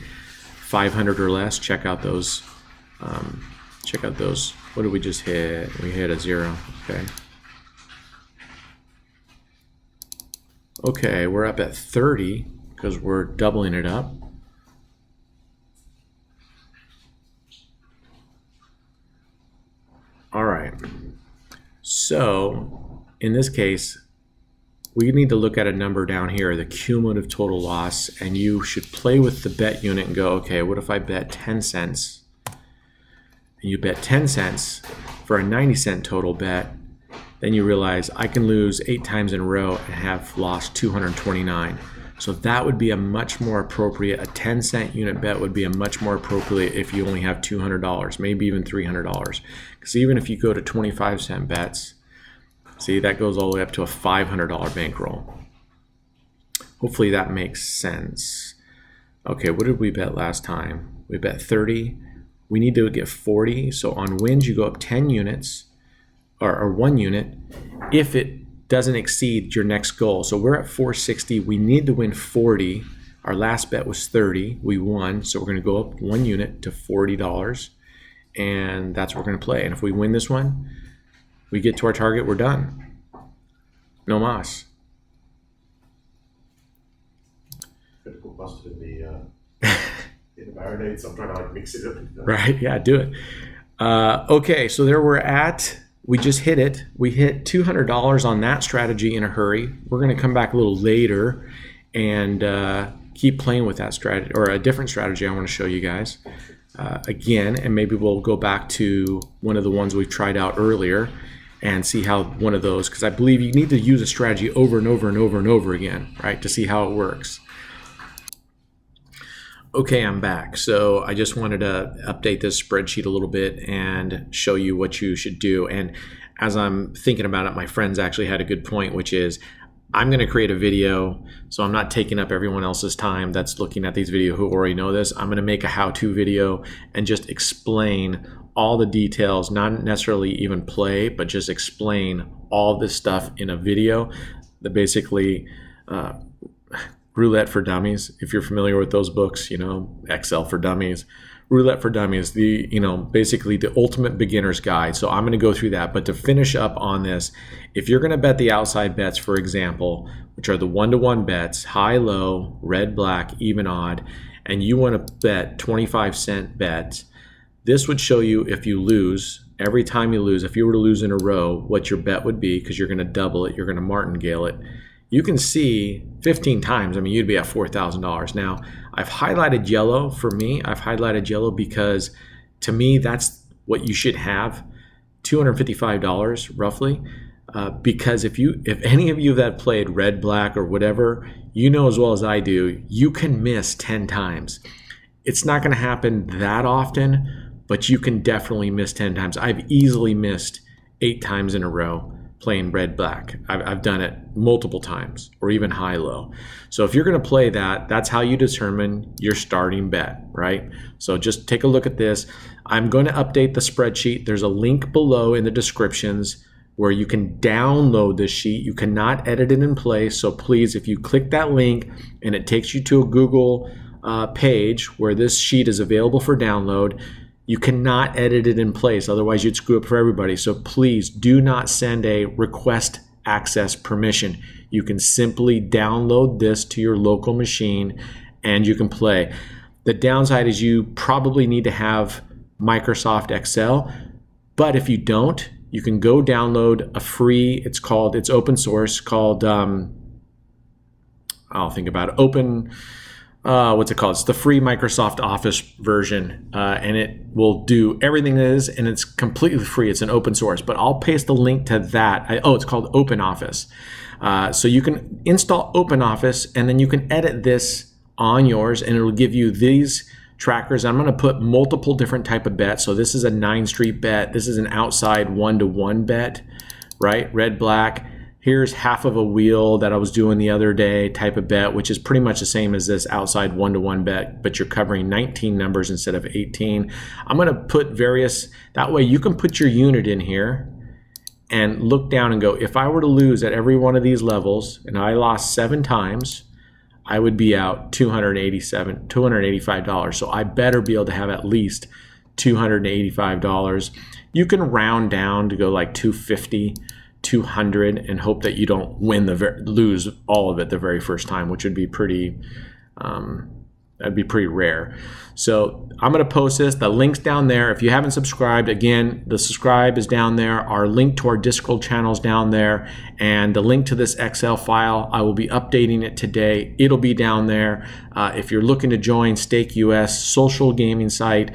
500 or less, check out those. What did we just hit? We hit a 0. Okay. Okay, we're up at 30 because we're doubling it up. All right. So in this case, we need to look at a number down here, the cumulative total loss, and you should play with the bet unit and go, okay, what if I bet 10 cents? And you bet 10 cents for a 90-cent total bet, then you realize I can lose 8 times in a row and have lost 229. So that would be a much more appropriate, a 10-cent unit bet would be a much more appropriate if you only have $200, maybe even $300. Because even if you go to 25-cent bets, see, that goes all the way up to a $500 bankroll. Hopefully that makes sense. Okay, what did we bet last time? We bet 30. We need to get 40. So on wins, you go up 10 units, or 1 unit, if it doesn't exceed your next goal. So we're at 460. We need to win 40. Our last bet was 30. We won. So we're going to go up 1 unit to $40. And that's what we're going to play. And if we win this one, we get to our target, we're done. No mas. Critical busted in the marinade, so I'm trying to like mix it up. Right, yeah, do it. Okay, so there we're at. We just hit it. We hit $200 on that strategy in a hurry. We're going to come back a little later and keep playing with that strategy, or a different strategy I want to show you guys again, and maybe we'll go back to one of the ones we tried out earlier and see how one of those, because I believe you need to use a strategy over and over and over and over again, right, to see how it works. Okay, I'm back. So I just wanted to update this spreadsheet a little bit and show you what you should do. And as I'm thinking about it, my friends actually had a good point, which is I'm going to create a video, so I'm not taking up everyone else's time that's looking at these videos who already know this. I'm going to make a how-to video and just explain all the details, not necessarily even play, but just explain all this stuff in a video. That basically, Roulette for Dummies, if you're familiar with those books, Excel for Dummies. Roulette for Dummies, basically the ultimate beginner's guide. So I'm going to go through that. But to finish up on this, if you're going to bet the outside bets, for example, which are the 1-to-1 bets, high, low, red, black, even, odd, and you want to bet 25-cent bets, this would show you if you lose, every time you lose, if you were to lose in a row, what your bet would be, because you're going to double it, you're going to martingale it. You can see 15 times, you'd be at $4,000. Now, I've highlighted yellow for me. I've highlighted yellow because to me, that's what you should have, $255 roughly. Because if any of you that played red, black, or whatever, you know as well as I do, you can miss 10 times. It's not going to happen that often, but you can definitely miss 10 times. I've easily missed 8 times in a row playing red, black. I've done it multiple times, or even high, low. So if you're going to play that, that's how you determine your starting bet, right? So just take a look at this. I'm going to update the spreadsheet. There's a link below in the descriptions where you can download this sheet. You cannot edit it in place. So please, if you click that link and it takes you to a Google page where this sheet is available for download, you cannot edit it in place, otherwise you'd screw up for everybody. So please do not send a request access permission. You can simply download this to your local machine and you can play. The downside is you probably need to have Microsoft Excel, but if you don't, you can go download a free, it's open source, called, I'll think about it, what's it called? It's the free Microsoft Office version, and it will do everything it is, and it's completely free. It's an open source, but I'll paste the link to that. It's called Open Office. So you can install Open Office, and then you can edit this on yours, and it'll give you these trackers. I'm going to put multiple different type of bets. So this is a 9 street bet. This is an outside 1-to-1 bet, right? Red, black. Here's half of a wheel that I was doing the other day type of bet, which is pretty much the same as this outside 1-to-1 bet, but you're covering 19 numbers instead of 18. I'm going to put various, that way you can put your unit in here and look down and go, if I were to lose at every one of these levels and I lost 7 times, I would be out $285. So I better be able to have at least $285. You can round down to go like 250. 200 and hope that you don't lose all of it the very first time, which would be pretty rare. So I'm going to post this. The link's down there. If you haven't subscribed, again, the subscribe is down there. Our link to our Discord channel is down there, and the link to this Excel file, I will be updating it today. It'll be down there. If you're looking to join Stake US, social gaming site,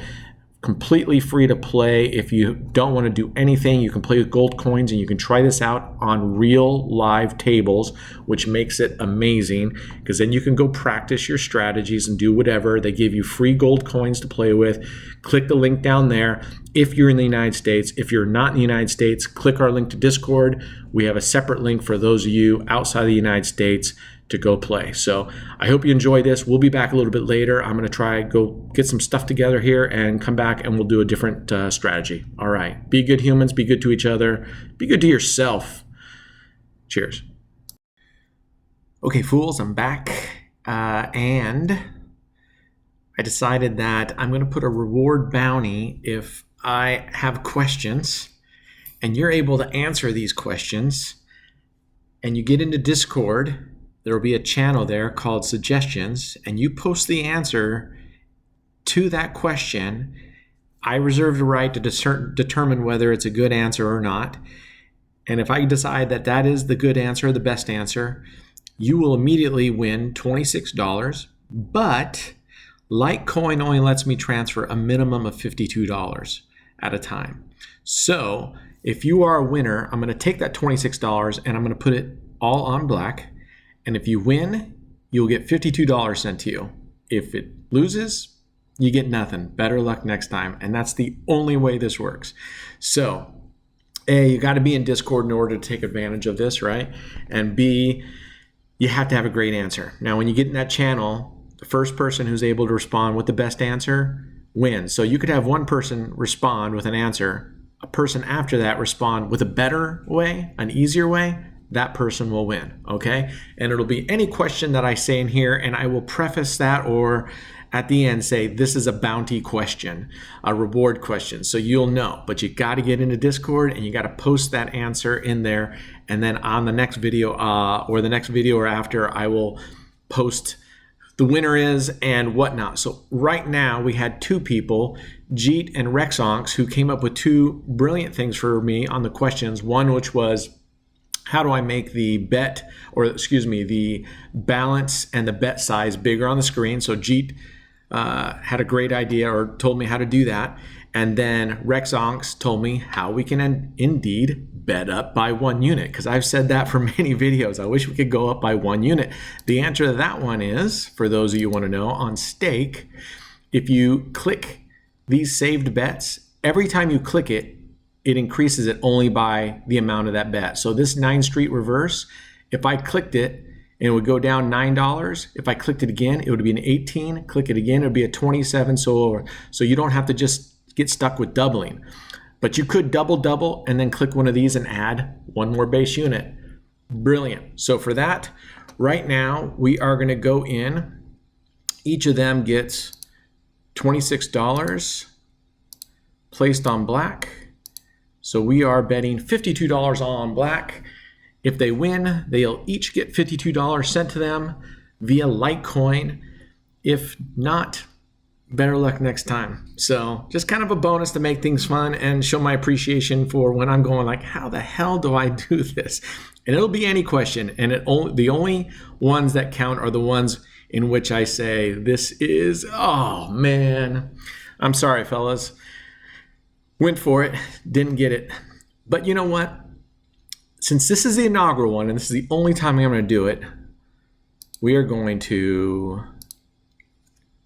completely free to play. If you don't want to do anything, you can play with gold coins, and you can try this out on real live tables, which makes it amazing, because then you can go practice your strategies and do whatever. They give you free gold coins to play with. Click the link down there if you're in the United States. If you're not in the United States, click our link to Discord. We have a separate link for those of you outside the United States to go play. So I hope you enjoy this. We'll be back a little bit later. I'm going to try go get some stuff together here and come back, and we'll do a different strategy. All right. Be good humans. Be good to each other. Be good to yourself. Cheers. Okay, fools, I'm back. And I decided that I'm going to put a reward bounty if I have questions and you're able to answer these questions and you get into Discord. There will be a channel there called Suggestions, and you post the answer to that question. I reserve the right to determine whether it's a good answer or not. And if I decide that that is the good answer, the best answer, you will immediately win $26. But Litecoin only lets me transfer a minimum of $52 at a time. So if you are a winner, I'm going to take that $26 and I'm going to put it all on black. And if you win, you'll get $52 sent to you. If it loses, you get nothing. Better luck next time. And that's the only way this works. So A, you got to be in Discord in order to take advantage of this, right? And B, you have to have a great answer. Now, when you get in that channel, the first person who's able to respond with the best answer wins. So you could have one person respond with an answer, a person after that respond with a better way, an easier way, that person will win, okay? And it'll be any question that I say in here, and I will preface that or at the end say, this is a bounty question, a reward question, so you'll know. But you got to get into Discord and you got to post that answer in there, and then on the next video or the next video or after, I will post the winner is and whatnot. So right now we had two people, Jeet and Rexonx, who came up with two brilliant things for me on the questions. One which was, how do I make the bet, or excuse me, the balance and the bet size bigger on the screen? So Jeet had a great idea or told me how to do that. And then Rexonx told me how we can indeed bet up by 1 unit, because I've said that for many videos. I wish we could go up by 1 unit. The answer to that one is, for those of you who want to know, on stake, if you click these saved bets, every time you click it, it increases it only by the amount of that bet. So this 9 street reverse, if I clicked it, and it would go down $9. If I clicked it again, it would be an 18. Click it again, it would be a 27. So you don't have to just get stuck with doubling. But you could double, and then click one of these and add one more base unit. Brilliant. So for that, right now, we are going to go in. Each of them gets $26 placed on black. So we are betting $52 on black. If they win, they'll each get $52 sent to them via Litecoin. If not, better luck next time. So just kind of a bonus to make things fun and show my appreciation for when I'm going like, how the hell do I do this? And it'll be any question. And the only ones that count are the ones in which I say, this is, oh man, I'm sorry, fellas. Went for it, didn't get it. But you know what? Since this is the inaugural one, and this is the only time I'm going to do it, we are going to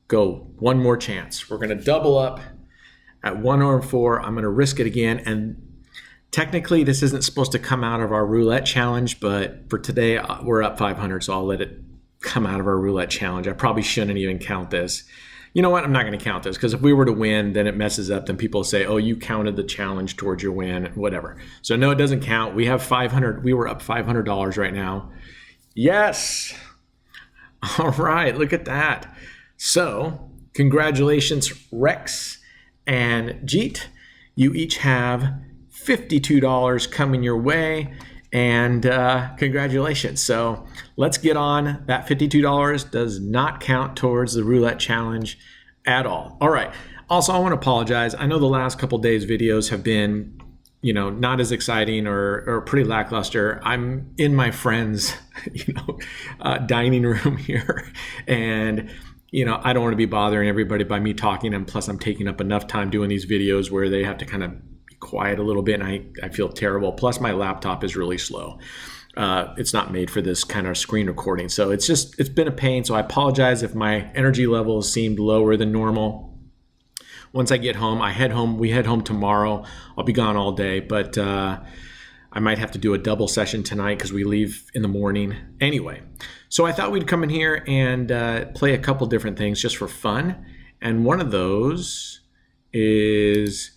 go one more chance. We're going to double up at 1 or 4. I'm going to risk it again. And technically, this isn't supposed to come out of our roulette challenge, but for today, we're up 500, so I'll let it come out of our roulette challenge. I probably shouldn't even count this. You know what? I'm not going to count this, because if we were to win, then it messes up. Then people say, oh, you counted the challenge towards your win, whatever. So no, it doesn't count. We have 500. We were up $500 right now. Yes. All right. Look at that. So congratulations, Rex and Jeet. You each have $52 coming your way. And congratulations. So let's get on. That $52 does not count towards the roulette challenge at all. All right. Also, I want to apologize. I know the last couple days videos have been, not as exciting or pretty lackluster. I'm in my friend's, dining room here. And, I don't want to be bothering everybody by me talking. And plus, I'm taking up enough time doing these videos where they have to kind of quiet a little bit, and I feel terrible. Plus my laptop is really slow. It's not made for this kind of screen recording. So it's been a pain. So I apologize if my energy levels seemed lower than normal. Once I get home, we head home tomorrow. I'll be gone all day, but I might have to do a double session tonight because we leave in the morning. Anyway, so I thought we'd come in here and play a couple different things just for fun. And one of those is,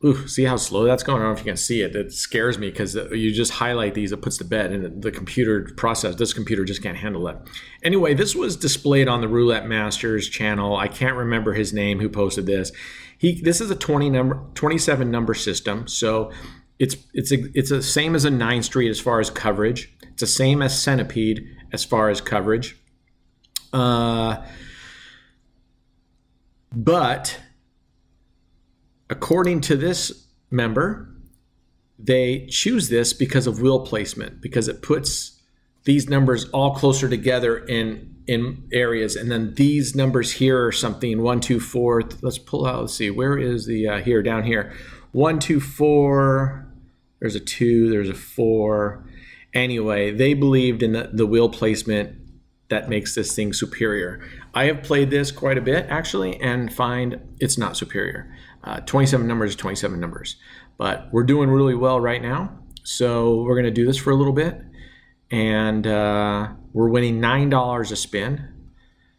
ooh, see how slow that's going? I don't know if you can see it. It scares me because you just highlight these, it puts the bet, and the computer process, this computer just can't handle it. Anyway, this was displayed on the Roulette Masters channel. I can't remember his name who posted this. This is a 27 number system. So it's the same as a 9 street as far as coverage. It's the same as Centipede as far as coverage. But according to this member, they choose this because of wheel placement, because it puts these numbers all closer together in areas. And then these numbers here are something 1, 2, 4. Let's pull out. Let's see. Where is the here? Down here. 1, 2, 4. There's a 2. There's a 4. Anyway, they believed in the wheel placement that makes this thing superior. I have played this quite a bit actually, and find it's not superior. 27 numbers, 27 numbers. But we're doing really well right now. So we're going to do this for a little bit. And we're winning $9 a spin.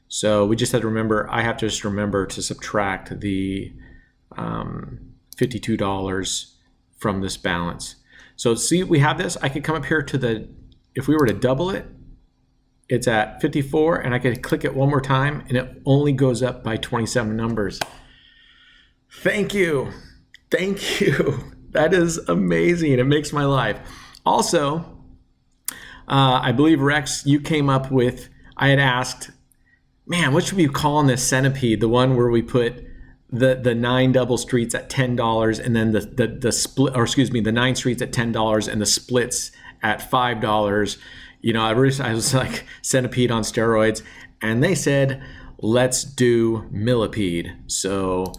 So we just have to remember, I have to just remember to subtract the $52 from this balance. So see, we have this. I could come up here to the, if we were to double it, it's at 54, and I could click it one more time, and it only goes up by 27 numbers. Thank you. Thank you. That is amazing. It makes my life. Also, I believe, Rex, you came up with, I had asked, man, what should we call this Centipede? The one where we put the 9 double streets at $10 and then the split, or excuse me, the 9 streets at $10 and the splits at $5. You know, I was like Centipede on steroids, and they said, let's do Millipede. So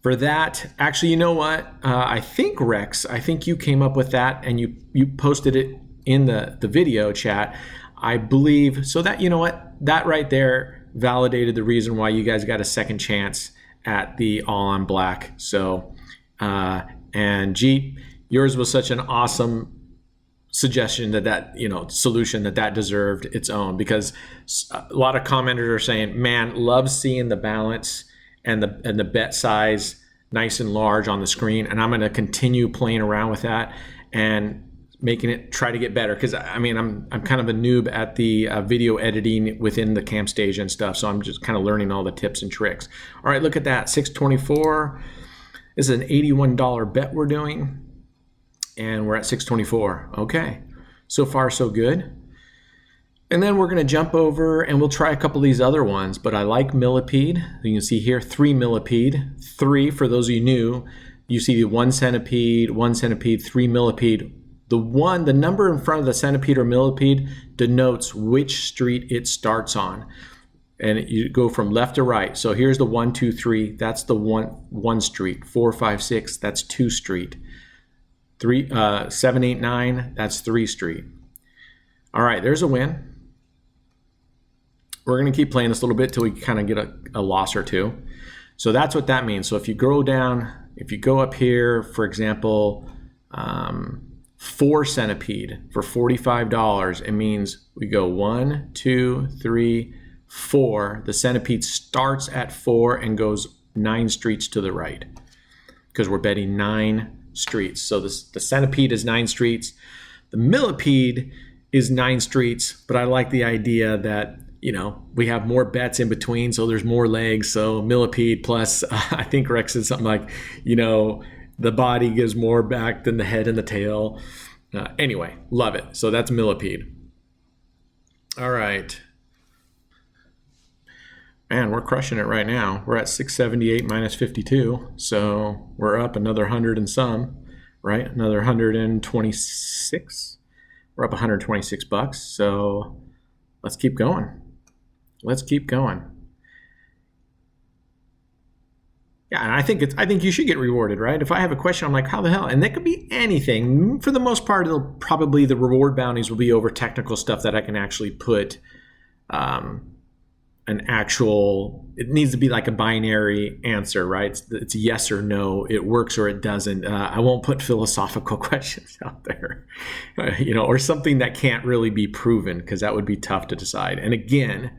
for that, actually, you know what? I think, Rex, I think you came up with that, and you posted it in the video chat, I believe. So that, you know what, that right there validated the reason why you guys got a second chance at the all on black. So and Jeet, yours was such an awesome suggestion that you know, solution that deserved its own, because a lot of commenters are saying, man, love seeing the balance and the bet size nice and large on the screen, and I'm going to continue playing around with that and making it try to get better, because I mean, I'm kind of a noob at the video editing within the cam stage and stuff, so I'm just kind of learning all the tips and tricks. All right, look at that, 624. This is an $81 bet we're doing, and we're at 624. Okay, so far so good. And then we're going to jump over and we'll try a couple of these other ones, but I like Millipede. You can see here 3 Millipede, 3 for those of you new. You see the 1 Centipede, 3 Millipede. The number in front of the Centipede or Millipede denotes which street it starts on. And you go from left to right. So here's the 1, 2, 3. That's the one street. 4, 5, 6. That's 2 street. 7, 8, 9. That's 3 street. All right, there's a win. We're going to keep playing this a little bit till we kind of get a loss or two. So that's what that means. So if you go down, if you go up here, for example, 4 Centipede for $45, it means we go 1, 2, 3, 4. The Centipede starts at 4 and goes 9 streets to the right, because we're betting 9 streets. So the Centipede is 9 streets. The Millipede is 9 streets, but I like the idea that, you know, we have more bets in between, so there's more legs. So Millipede plus, I think Rex said something like, you know, the body gives more back than the head and the tail. Anyway, love it. So that's Millipede. All right. Man, we're crushing it right now. We're at 678 minus 52. So we're up another 100 and some, right? Another 126. We're up 126 bucks. So let's keep going. Let's keep going. Yeah, and I think you should get rewarded, right? If I have a question, I'm like, how the hell? And that could be anything. For the most part, the reward bounties will be over technical stuff that I can actually put it needs to be like a binary answer, right? It's yes or no. It works or it doesn't. I won't put philosophical questions out there, you know, or something that can't really be proven, because that would be tough to decide. And again,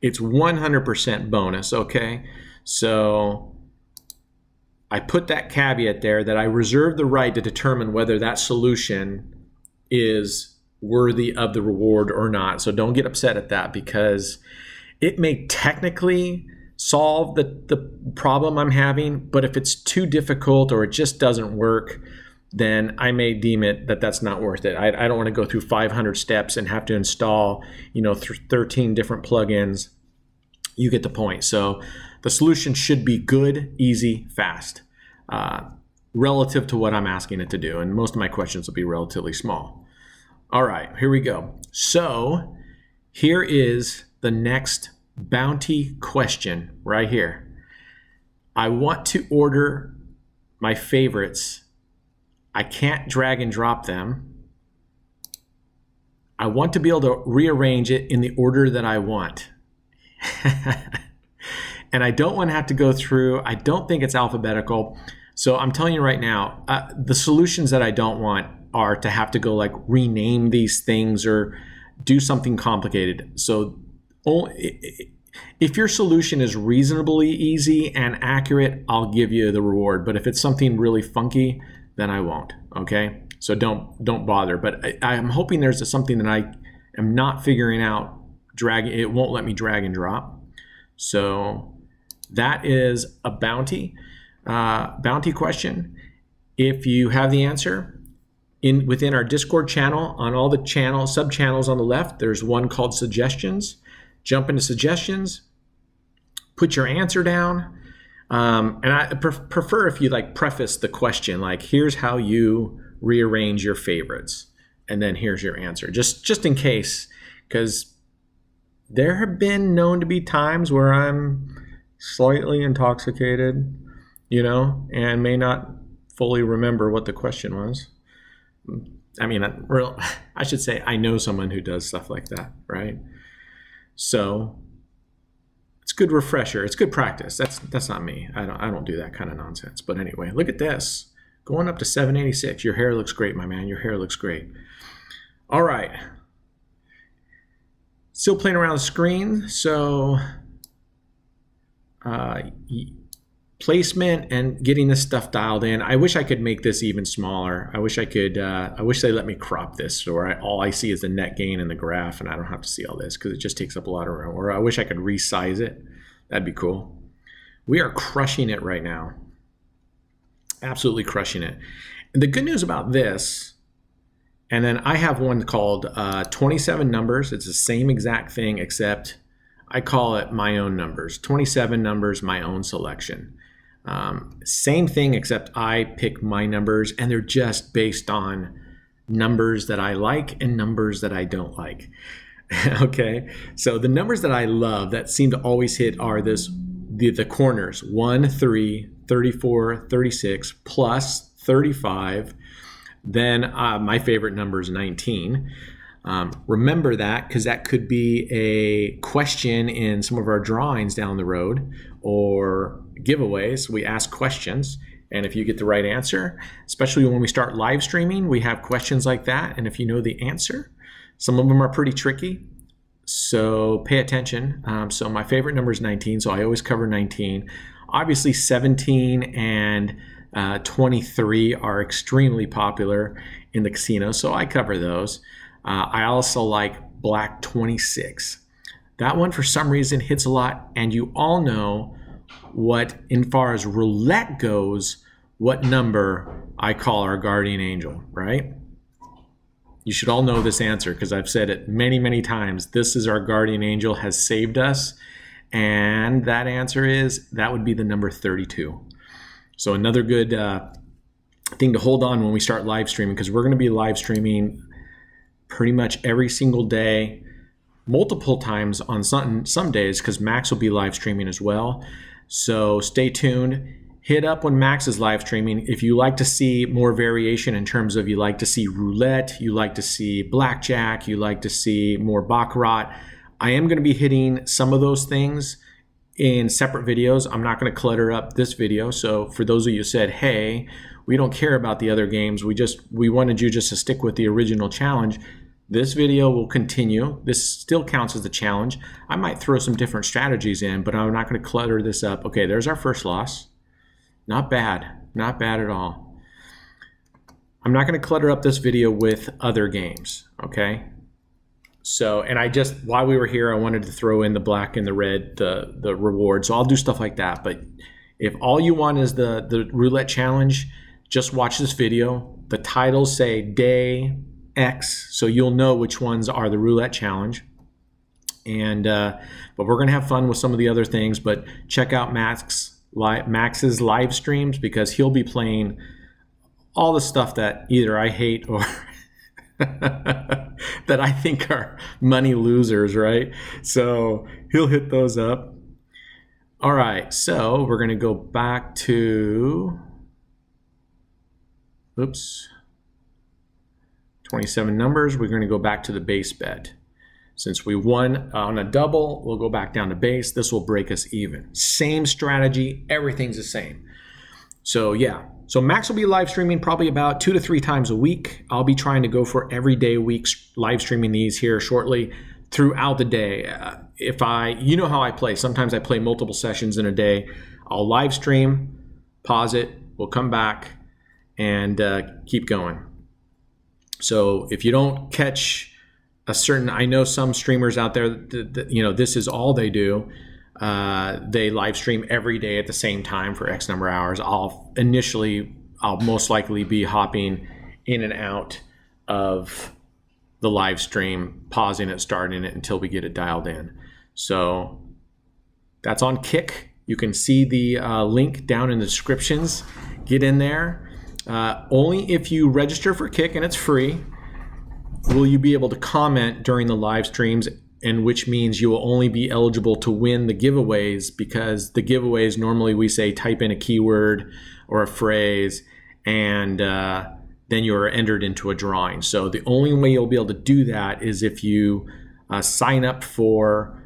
it's 100% bonus, okay? So I put that caveat there that I reserve the right to determine whether that solution is worthy of the reward or not. So don't get upset at that, because it may technically solve the problem I'm having, but if it's too difficult or it just doesn't work, then I may deem it that's not worth it. I don't want to go through 500 steps and have to install, you know, 13 different plugins. You get the point. So the solution should be good, easy, fast, relative to what I'm asking it to do. And most of my questions will be relatively small. All right, here we go. So here is the next bounty question right here. I want to order my favorites. I can't drag and drop them. I want to be able to rearrange it in the order that I want. And I don't want to have to go through, I don't think it's alphabetical. So I'm telling you right now, the solutions that I don't want are to have to go like rename these things or do something complicated. So if your solution is reasonably easy and accurate, I'll give you the reward. But if it's something really funky, then I won't. Okay, so don't bother. But I'm hoping there's something that I am not figuring out. It won't let me drag and drop. So that is a bounty question. If you have the answer within our Discord channel, on all the sub channels on the left, there's one called suggestions. Jump into suggestions, put your answer down. And I prefer if you like preface the question, like here's how you rearrange your favorites, and then here's your answer, just in case, because there have been known to be times where I'm slightly intoxicated, and may not fully remember what the question was. I mean, I should say I know someone who does stuff like that, right? So it's good refresher. It's good practice. That's not me. I don't do that kind of nonsense. But anyway, look at this. Going up to 786. Your hair looks great, my man. Your hair looks great. All right. Still playing around the screen. So placement and getting this stuff dialed in. I wish I could make this even smaller. I wish they let me crop this, or all I see is the net gain in the graph and I don't have to see all this because it just takes up a lot of room. Or I wish I could resize it. That'd be cool. We are crushing it right now. Absolutely crushing it. And the good news about this, and then I have one called 27 numbers. It's the same exact thing, except I call it my own numbers. 27 numbers, my own selection. Same thing, except I pick my numbers, and they're just based on numbers that I like and numbers that I don't like. Okay, so the numbers that I love that seem to always hit are the corners: 1, 3, 34, 36, plus 35. Then my favorite number is 19. Remember that, because that could be a question in some of our drawings down the road or giveaways. We ask questions, and if you get the right answer, especially when we start live streaming, we have questions like that. And if you know the answer, some of them are pretty tricky, so pay attention. So my favorite number is 19, so I always cover 19. Obviously 17 and 23 are extremely popular in the casino, so I cover those. I also like black 26. That one for some reason hits a lot, and you all know what, in far as roulette goes, what number I call our guardian angel, right? You should all know this answer because I've said it many, many times. This is our guardian angel, has saved us, and that answer that would be the number 32. So another good thing to hold on when we start live streaming, because we're going to be live streaming pretty much every single day, multiple times on some days, because Max will be live streaming as well. So stay tuned. Hit up when Max is live streaming. If you like to see more variation in terms of you like to see roulette, you like to see blackjack, you like to see more baccarat, I am going to be hitting some of those things in separate videos. I'm not going to clutter up this video. So for those of you who said, hey, we don't care about the other games, we wanted you just to stick with the original challenge, this video will continue. This still counts as the challenge. I might throw some different strategies in, but I'm not going to clutter this up. Okay, there's our first loss. Not bad. Not bad at all. I'm not going to clutter up this video with other games, okay? So, and while we were here, I wanted to throw in the black and the red, the reward. So I'll do stuff like that. But if all you want is the roulette challenge, just watch this video. The titles say day X, so you'll know which ones are the roulette challenge. And but we're going to have fun with some of the other things. But check out Max's live streams, because he'll be playing all the stuff that either I hate or that I think are money losers, right? So he'll hit those up. All right, so we're going to go back to 27 numbers. We're going to go back to the base bet. Since we won on a double, we'll go back down to base. This will break us even. Same strategy, everything's the same. So yeah, so Max will be live streaming probably about 2 to 3 times a week. I'll be trying to go for every day weeks live streaming these here shortly throughout the day. You know how I play. Sometimes I play multiple sessions in a day. I'll live stream, pause it, we'll come back and keep going. So if you don't catch I know some streamers out there that this is all they do. They live stream every day at the same time for X number of hours. I'll most likely be hopping in and out of the live stream, pausing it, starting it until we get it dialed in. So that's on Kick. You can see the link down in the descriptions. Get in there. Only if you register for Kick, and it's free, will you be able to comment during the live streams, and which means you will only be eligible to win the giveaways, because the giveaways, normally we say type in a keyword or a phrase, and then you're entered into a drawing. So the only way you'll be able to do that is if you sign up for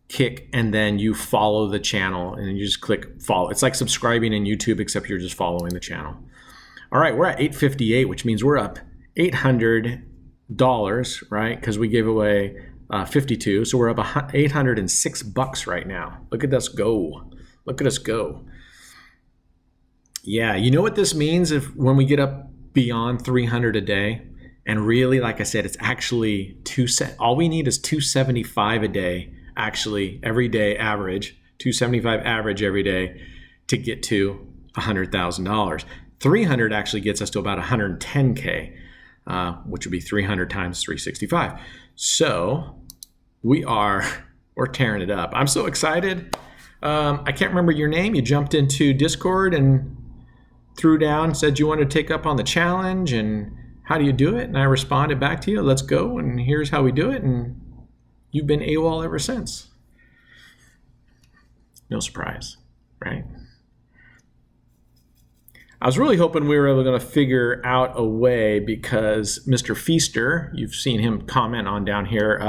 Kick and then you follow the channel and you just click follow. It's like subscribing in YouTube, except you're just following the channel. All right, we're at 858, which means we're up $800, right? Because we gave away 52, so we're up $806 right now. Look at us go. Look at us go. Yeah, you know what this means when we get up beyond 300 a day? And really, like I said, it's actually all we need is 275 a day, actually, every day average, 275 average every day to get to $100,000. 300 actually gets us to about 110K, which would be 300 times 365. So we're tearing it up. I'm so excited. I can't remember your name. You jumped into Discord and threw down, said you wanted to take up on the challenge, and how do you do it? And I responded back to you, let's go, and here's how we do it. And you've been AWOL ever since. No surprise, right? I was really hoping we were going to figure out a way, because Mr. Feaster, you've seen him comment on down here,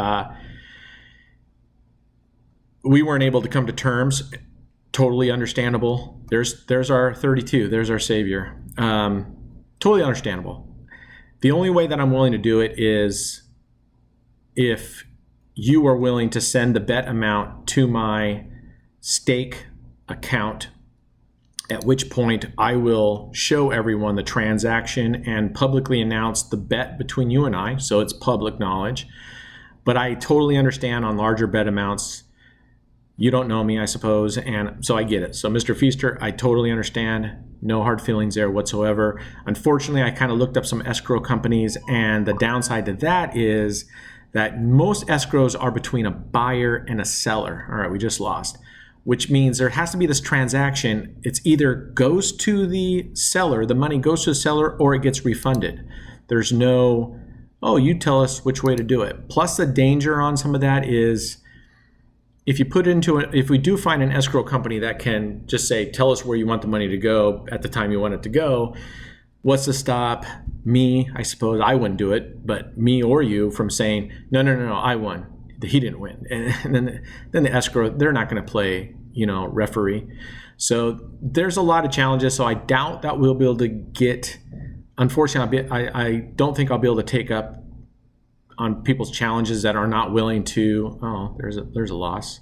we weren't able to come to terms. Totally understandable. There's our 32. There's our savior. Totally understandable. The only way that I'm willing to do it is if you are willing to send the bet amount to my stake account, at which point I will show everyone the transaction and publicly announce the bet between you and I, so it's public knowledge. But I totally understand on larger bet amounts, you don't know me, I suppose, and so I get it. So Mr. Feaster, I totally understand. No hard feelings there whatsoever. Unfortunately, I kind of looked up some escrow companies, and the downside to that is that most escrows are between a buyer and a seller. All right, we just lost. Which means there has to be this transaction. It's either goes to the seller, the money goes to the seller, or it gets refunded. There's no, oh, you tell us which way to do it. Plus the danger on some of that is if you put into it, if we do find an escrow company that can just say, tell us where you want the money to go at the time you want it to go, what's to stop me, I suppose I wouldn't do it, but me or you from saying, no, I won. He didn't win. And then the escrow, they're not going to play, referee. So there's a lot of challenges. So I doubt that we'll be able to get, unfortunately, I don't think I'll be able to take up on people's challenges that are not willing to, there's a loss.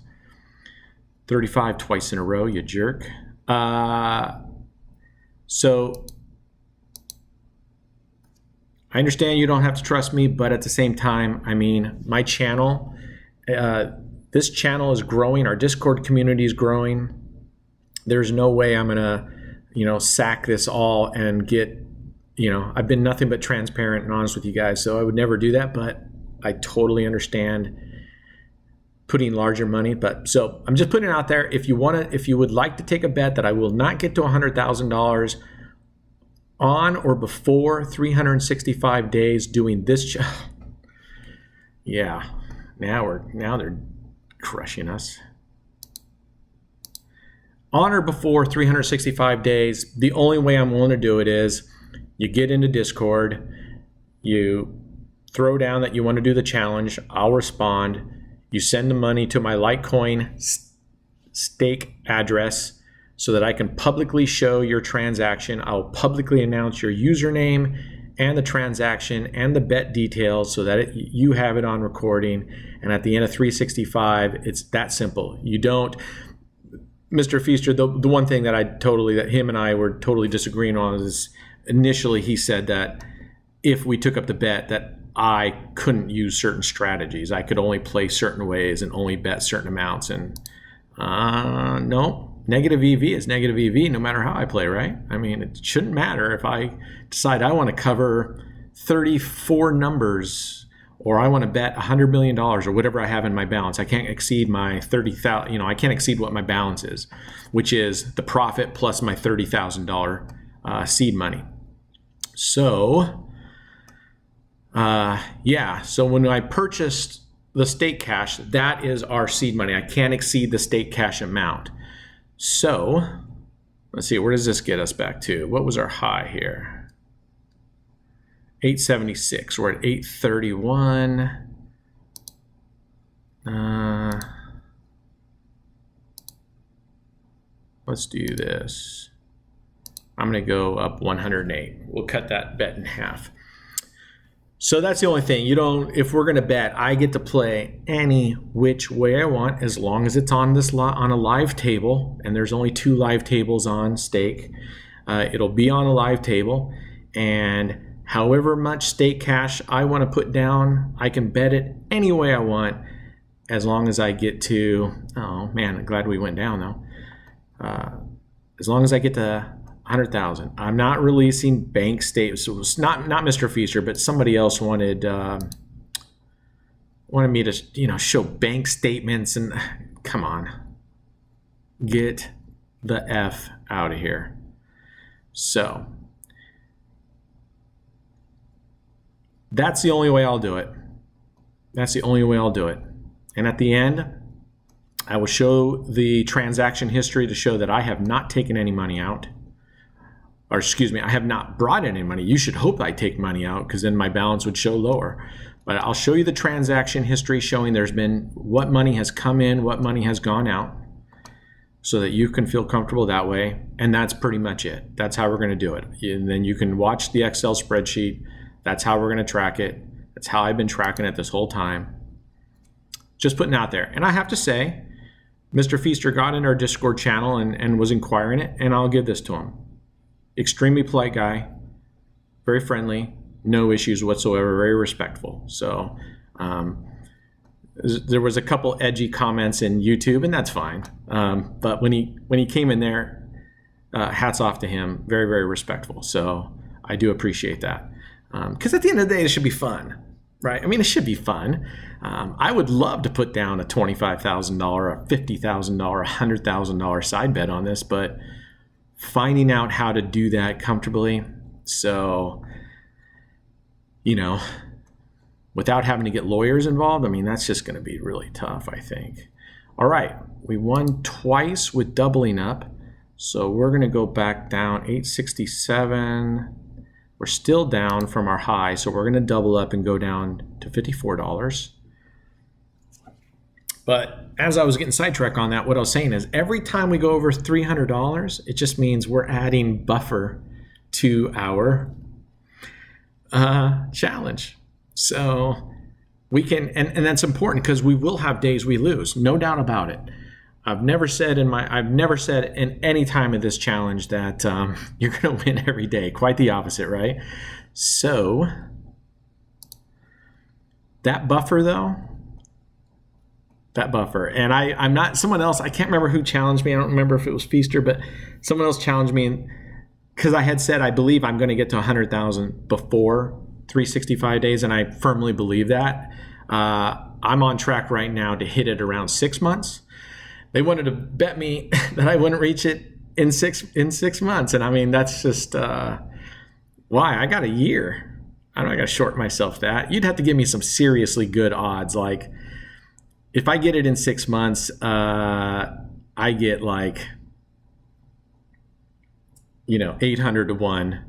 35 twice in a row, you jerk. So I understand you don't have to trust me, but at the same time, I mean, my channel, this channel is growing. Our Discord community is growing. There's no way I'm gonna, sack this all and get, I've been nothing but transparent and honest with you guys, so I would never do that, but I totally understand putting larger money. But so I'm just putting it out there. If you would like to take a bet that I will not get to $100,000 on or before 365 days doing this, yeah, now they're crushing us. On or before 365 days, the only way I'm willing to do it is you get into Discord, you throw down that you want to do the challenge. I'll respond. You send the money to my Litecoin stake address so that I can publicly show your transaction. I'll publicly announce your username and the transaction and the bet details so that you have it on recording. And at the end of 365, it's that simple. You don't, Mr. Feaster, the one thing that him and I were totally disagreeing on is initially he said that if we took up the bet that I couldn't use certain strategies. I could only play certain ways and only bet certain amounts. And no, negative EV is negative EV no matter how I play, right? I mean, it shouldn't matter if I decide I want to cover 34 numbers or I want to bet $100 million or whatever I have in my balance. I can't exceed my 30,000, I can't exceed what my balance is, which is the profit plus my $30,000 seed money. So, so when I purchased the stake cash, that is our seed money. I can't exceed the stake cash amount. So let's see, where does this get us back to? What was our high here? 876. We're at 831. Let's do this. I'm going to go up 108. We'll cut that bet in half. So that's the only thing. If we're going to bet, I get to play any which way I want as long as it's on a live table, and there's only 2 live tables on stake. It'll be on a live table, and however much stake cash I want to put down, I can bet it any way I want as long as I get to, oh man, I'm glad we went down though. As long as I get to 100,000. I'm not releasing bank statements. So it's not Mr. Feaster, but somebody else wanted me to show bank statements, and come on, get the F out of here. So that's the only way I'll do it. That's the only way I'll do it. And at the end, I will show the transaction history to show that I have not taken any money out. Or excuse me, I have not brought in any money. You should hope I take money out because then my balance would show lower. But I'll show you the transaction history showing there's been what money has come in, what money has gone out, so that you can feel comfortable that way. And that's pretty much it. That's how we're going to do it. And then you can watch the Excel spreadsheet. That's how we're going to track it. That's how I've been tracking it this whole time. Just putting it out there. And I have to say, Mr. Feaster got in our Discord channel and was inquiring it, and I'll give this to him. Extremely polite guy, very friendly, no issues whatsoever, very respectful. So there was a couple edgy comments in YouTube, and that's fine. But when he came in there, hats off to him, very, very respectful. So I do appreciate that. Because at the end of the day, it should be fun, right? I mean, it should be fun. I would love to put down a $25,000, a $50,000, a $100,000 side bet on this, but finding out how to do that comfortably, so without having to get lawyers involved, I mean, that's just going to be really tough, I think. All right, we won twice with doubling up, so we're going to go back down 867. We're still down from our high, so we're going to double up and go down to $54. But as I was getting sidetracked on that, what I was saying is every time we go over $300, it just means we're adding buffer to our challenge. So we can, and that's important because we will have days we lose, no doubt about it. I've never said in any time of this challenge that you're going to win every day. Quite the opposite, right? So that buffer though, and I'm not, someone else, I can't remember who challenged me. I don't remember if it was Feaster, but someone else challenged me because I had said I believe I'm going to get to 100,000 before 365 days, and I firmly believe that. I'm on track right now to hit it around 6 months. They wanted to bet me that I wouldn't reach it in six months, and I mean that's just why I got a year. I got to short myself that. You'd have to give me some seriously good odds, like. If I get it in 6 months, I get like, 800 to 1.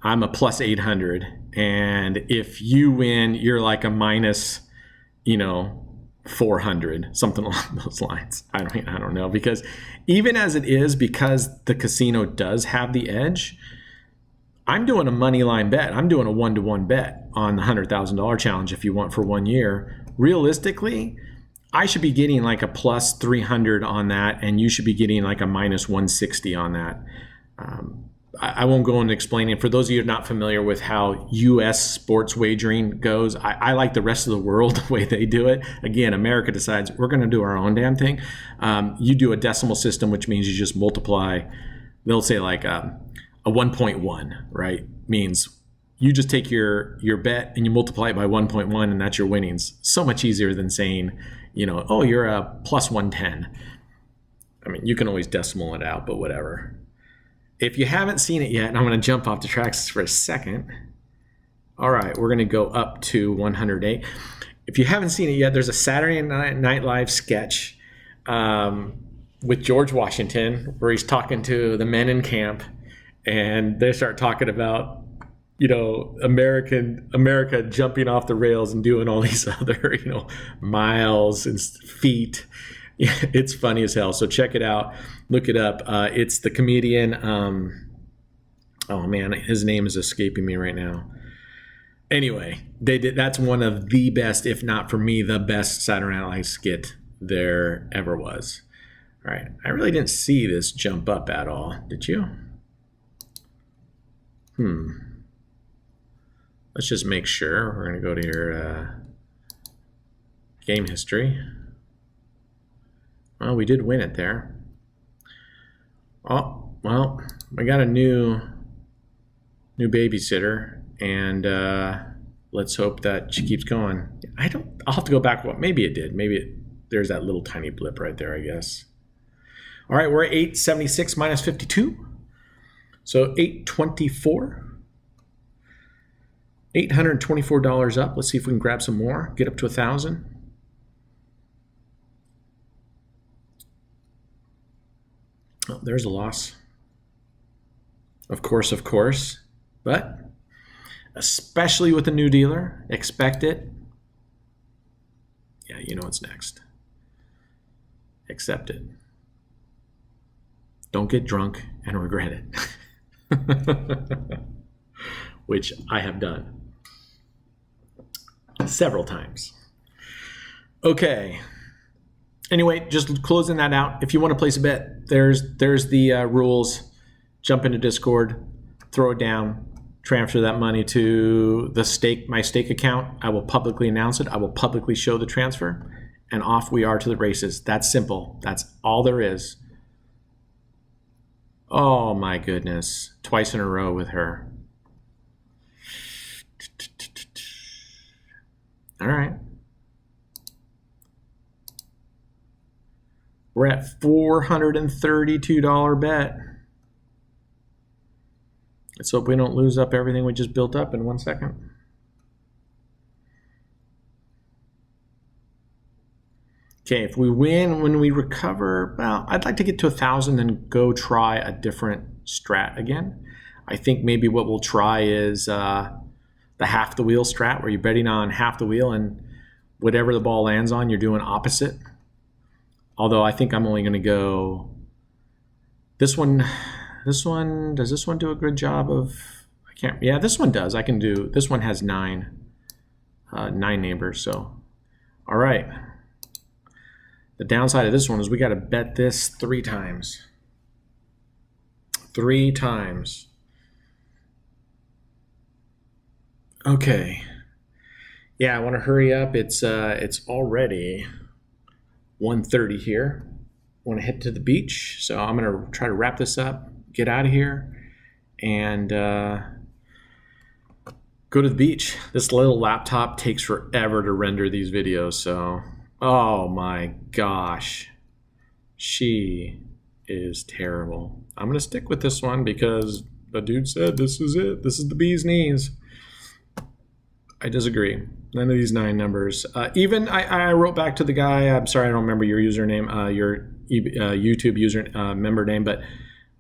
I'm a plus 800. And if you win, you're like a minus, 400, something along those lines. I don't know, because even as it is, because the casino does have the edge, I'm doing a money line bet. I'm doing a 1-to-1 bet on the $100,000 challenge if you want for 1 year. Realistically, I should be getting like a plus 300 on that, and you should be getting like a minus 160 on that. I won't go into explaining. For those of you who are not familiar with how U.S. sports wagering goes, I like the rest of the world the way they do it. Again, America decides we're going to do our own damn thing. You do a decimal system, which means you just multiply. They'll say like a 1.1, right? Means you just take your bet and you multiply it by 1.1, and that's your winnings. So much easier than saying, oh, you're a plus 110. I mean, you can always decimal it out, but whatever. If you haven't seen it yet, and I'm going to jump off the tracks for a second. All right, we're going to go up to 108. If you haven't seen it yet, there's a Saturday Night Live sketch with George Washington where he's talking to the men in camp, and they start talking about, America jumping off the rails and doing all these other, miles and feet. It's funny as hell. So check it out. Look it up. It's the comedian. Oh man, his name is escaping me right now. Anyway, that's one of the best, if not for me, the best Saturday Night Live skit there ever was. All right. I really didn't see this jump up at all. Did you? Let's just make sure. We're going to go to your game history. Well, we did win it there. Oh, well, we got a new babysitter, and let's hope that she keeps going. I'll have to go back. Maybe it did. There's that little tiny blip right there, I guess. All right, we're at 876 minus 52. So 824. $824 up. Let's see if we can grab some more. Get up to 1,000. Oh, there's a loss. Of course. But especially with a new dealer, expect it. Yeah, you know what's next. Accept it. Don't get drunk and regret it. Which I have done several times. Okay. Anyway, just closing that out. If you want to place a bet, there's the rules. Jump into Discord, throw it down, transfer that money to my stake account. I will publicly announce it. I will publicly show the transfer, and off we are to the races. That's simple. That's all there is. Oh my goodness. Twice in a row with her. All right. We're at $432 bet. Let's hope we don't lose up everything we just built up in 1 second. Okay, if we win, when we recover, well, I'd like to get to 1,000 and go try a different strat again. I think maybe what we'll try is the half the wheel strat, where you're betting on half the wheel and whatever the ball lands on, you're doing opposite. Although I think I'm only going to go this one. Does this one do a good job of, yeah, this one does. This one has 9 neighbors. So, all right. The downside of this one is we got to bet this 3 times. 3 times. Okay. Yeah, I want to hurry up. It's already 1:30 here. I want to head to the beach, so I'm going to try to wrap this up, get out of here, and go to the beach. This little laptop takes forever to render these videos, so oh my gosh, she is terrible. I'm going to stick with this one because the dude said this is it. This is the bee's knees. I disagree. None of these 9 numbers. Even I wrote back to the guy. I'm sorry, I don't remember your username, your YouTube user member name, but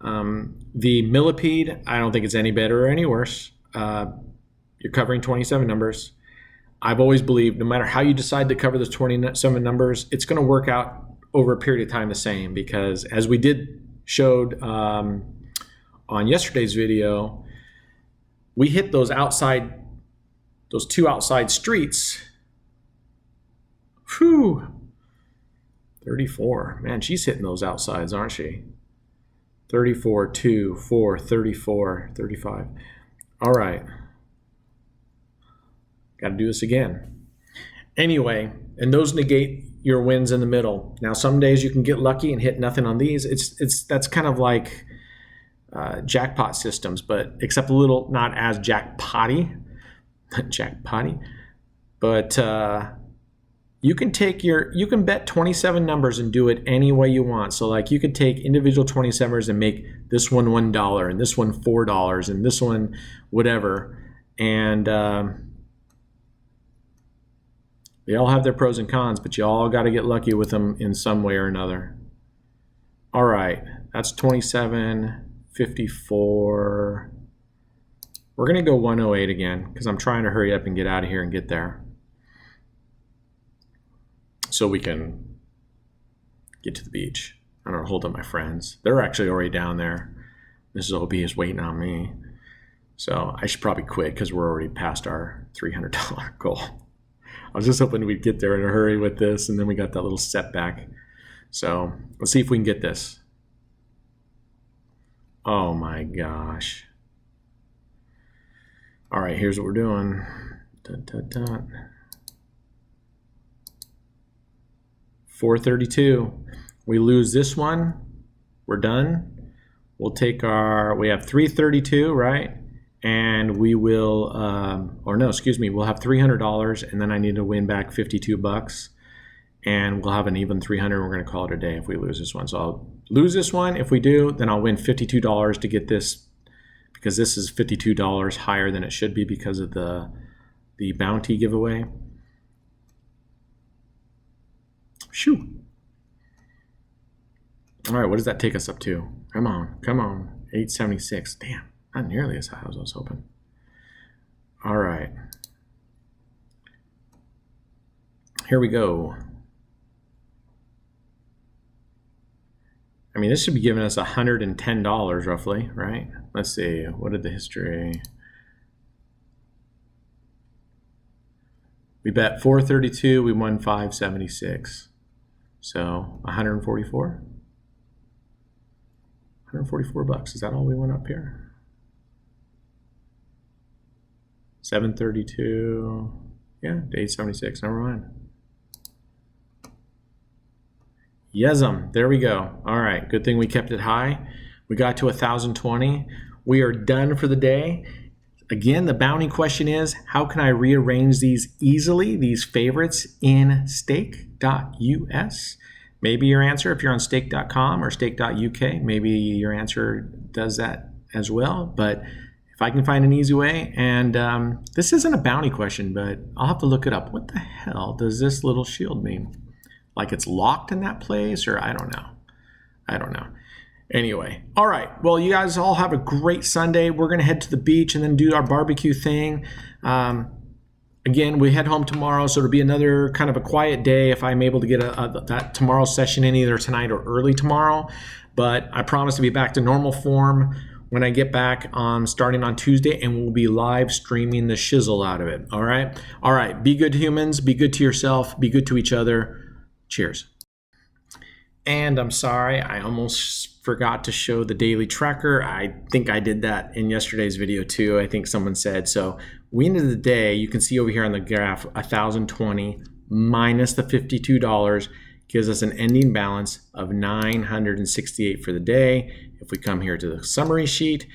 the Millipede, I don't think it's any better or any worse. you're covering 27 numbers. I've always believed no matter how you decide to cover those 27 numbers, it's going to work out over a period of time the same, because as we showed on yesterday's video, we hit those two outside streets. Whew. 34. Man, she's hitting those outsides, aren't she? 34, 2, 4, 34, 35. All right. Got to do this again. Anyway, and those negate your wins in the middle. Now, some days you can get lucky and hit nothing on these. That's kind of like jackpot systems, but except a little not as jackpotty, but you can bet 27 numbers and do it any way you want. So like you could take individual 27ers and make this one $1 and this one $4 and this one whatever, and they all have their pros and cons, but you all got to get lucky with them in some way or another. All right, that's 27, 54. We're going to go 108 again because I'm trying to hurry up and get out of here and get there so we can get to the beach. I don't hold up my friends. They're actually already down there. Mrs. OB is waiting on me. So I should probably quit because we're already past our $300 goal. I was just hoping we'd get there in a hurry with this, and then we got that little setback. So let's see if we can get this. Oh my gosh. All right, here's what we're doing. Dun, dun, dun. 432. We lose this one, we're done. We'll take we have 332, right? And we will, we'll have $300, and then I need to win back 52 bucks, and we'll have an even 300. We're going to call it a day if we lose this one. So I'll lose this one. If we do, then I'll win $52 to get this, because this is $52 higher than it should be because of the bounty giveaway. Shoo. All right, what does that take us up to? Come on. 876. Damn. Not nearly as high as I was hoping. All right. Here we go. I mean, this should be giving us $110 roughly, right? Let's see. What did the history? We bet 432. We won 576. So 144. 144 bucks. Is that all we went up here? 732, yeah, to 876, never mind. Yes'm, there we go. All right, good thing we kept it high. We got to 1,020. We are done for the day. Again, the bounty question is, how can I rearrange these easily, these favorites in stake.us? Maybe your answer, if you're on stake.com or stake.uk, maybe your answer does that as well, but if I can find an easy way, and this isn't a bounty question, but I'll have to look it up. What the hell does this little shield mean? Like it's locked in that place, or I don't know. Anyway, all right. Well, you guys all have a great Sunday. We're going to head to the beach and then do our barbecue thing. Again, we head home tomorrow, so it'll be another kind of a quiet day if I'm able to get that tomorrow's session in either tonight or early tomorrow. But I promise to be back to normal form when I get back starting on Tuesday, and we'll be live streaming the shizzle out of it. All right. Be good humans. Be good to yourself. Be good to each other. Cheers. And I'm sorry, I almost forgot to show the daily tracker. I think I did that in yesterday's video too. I think someone said. So we ended the day, you can see over here on the graph, 1,020 minus the $52 gives us an ending balance of $968 for the day. If we come here to the summary sheet,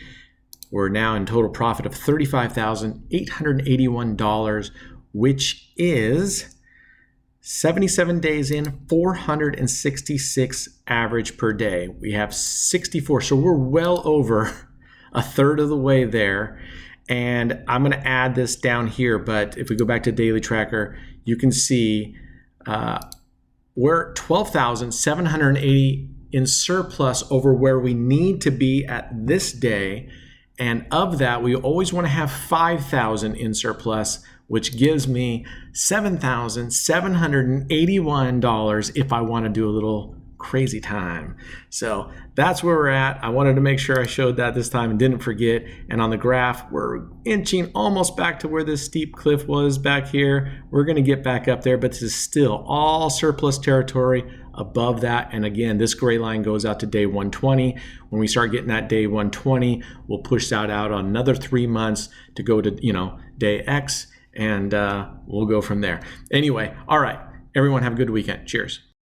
we're now in total profit of $35,881, which is 77 days in, 466 average per day. We have 64, so we're well over a third of the way there. And I'm going to add this down here, but if we go back to daily tracker, you can see we're 12,780 in surplus over where we need to be at this day. And of that, we always want to have 5,000 in surplus, which gives me $7,781 if I want to do a little crazy time. So that's where we're at. I wanted to make sure I showed that this time and didn't forget. And on the graph, we're inching almost back to where this steep cliff was back here. We're going to get back up there, but this is still all surplus territory above that. And again, this gray line goes out to day 120. When we start getting that day 120, we'll push that out on another 3 months to go to, day X, and we'll go from there. Anyway, all right, everyone have a good weekend. Cheers.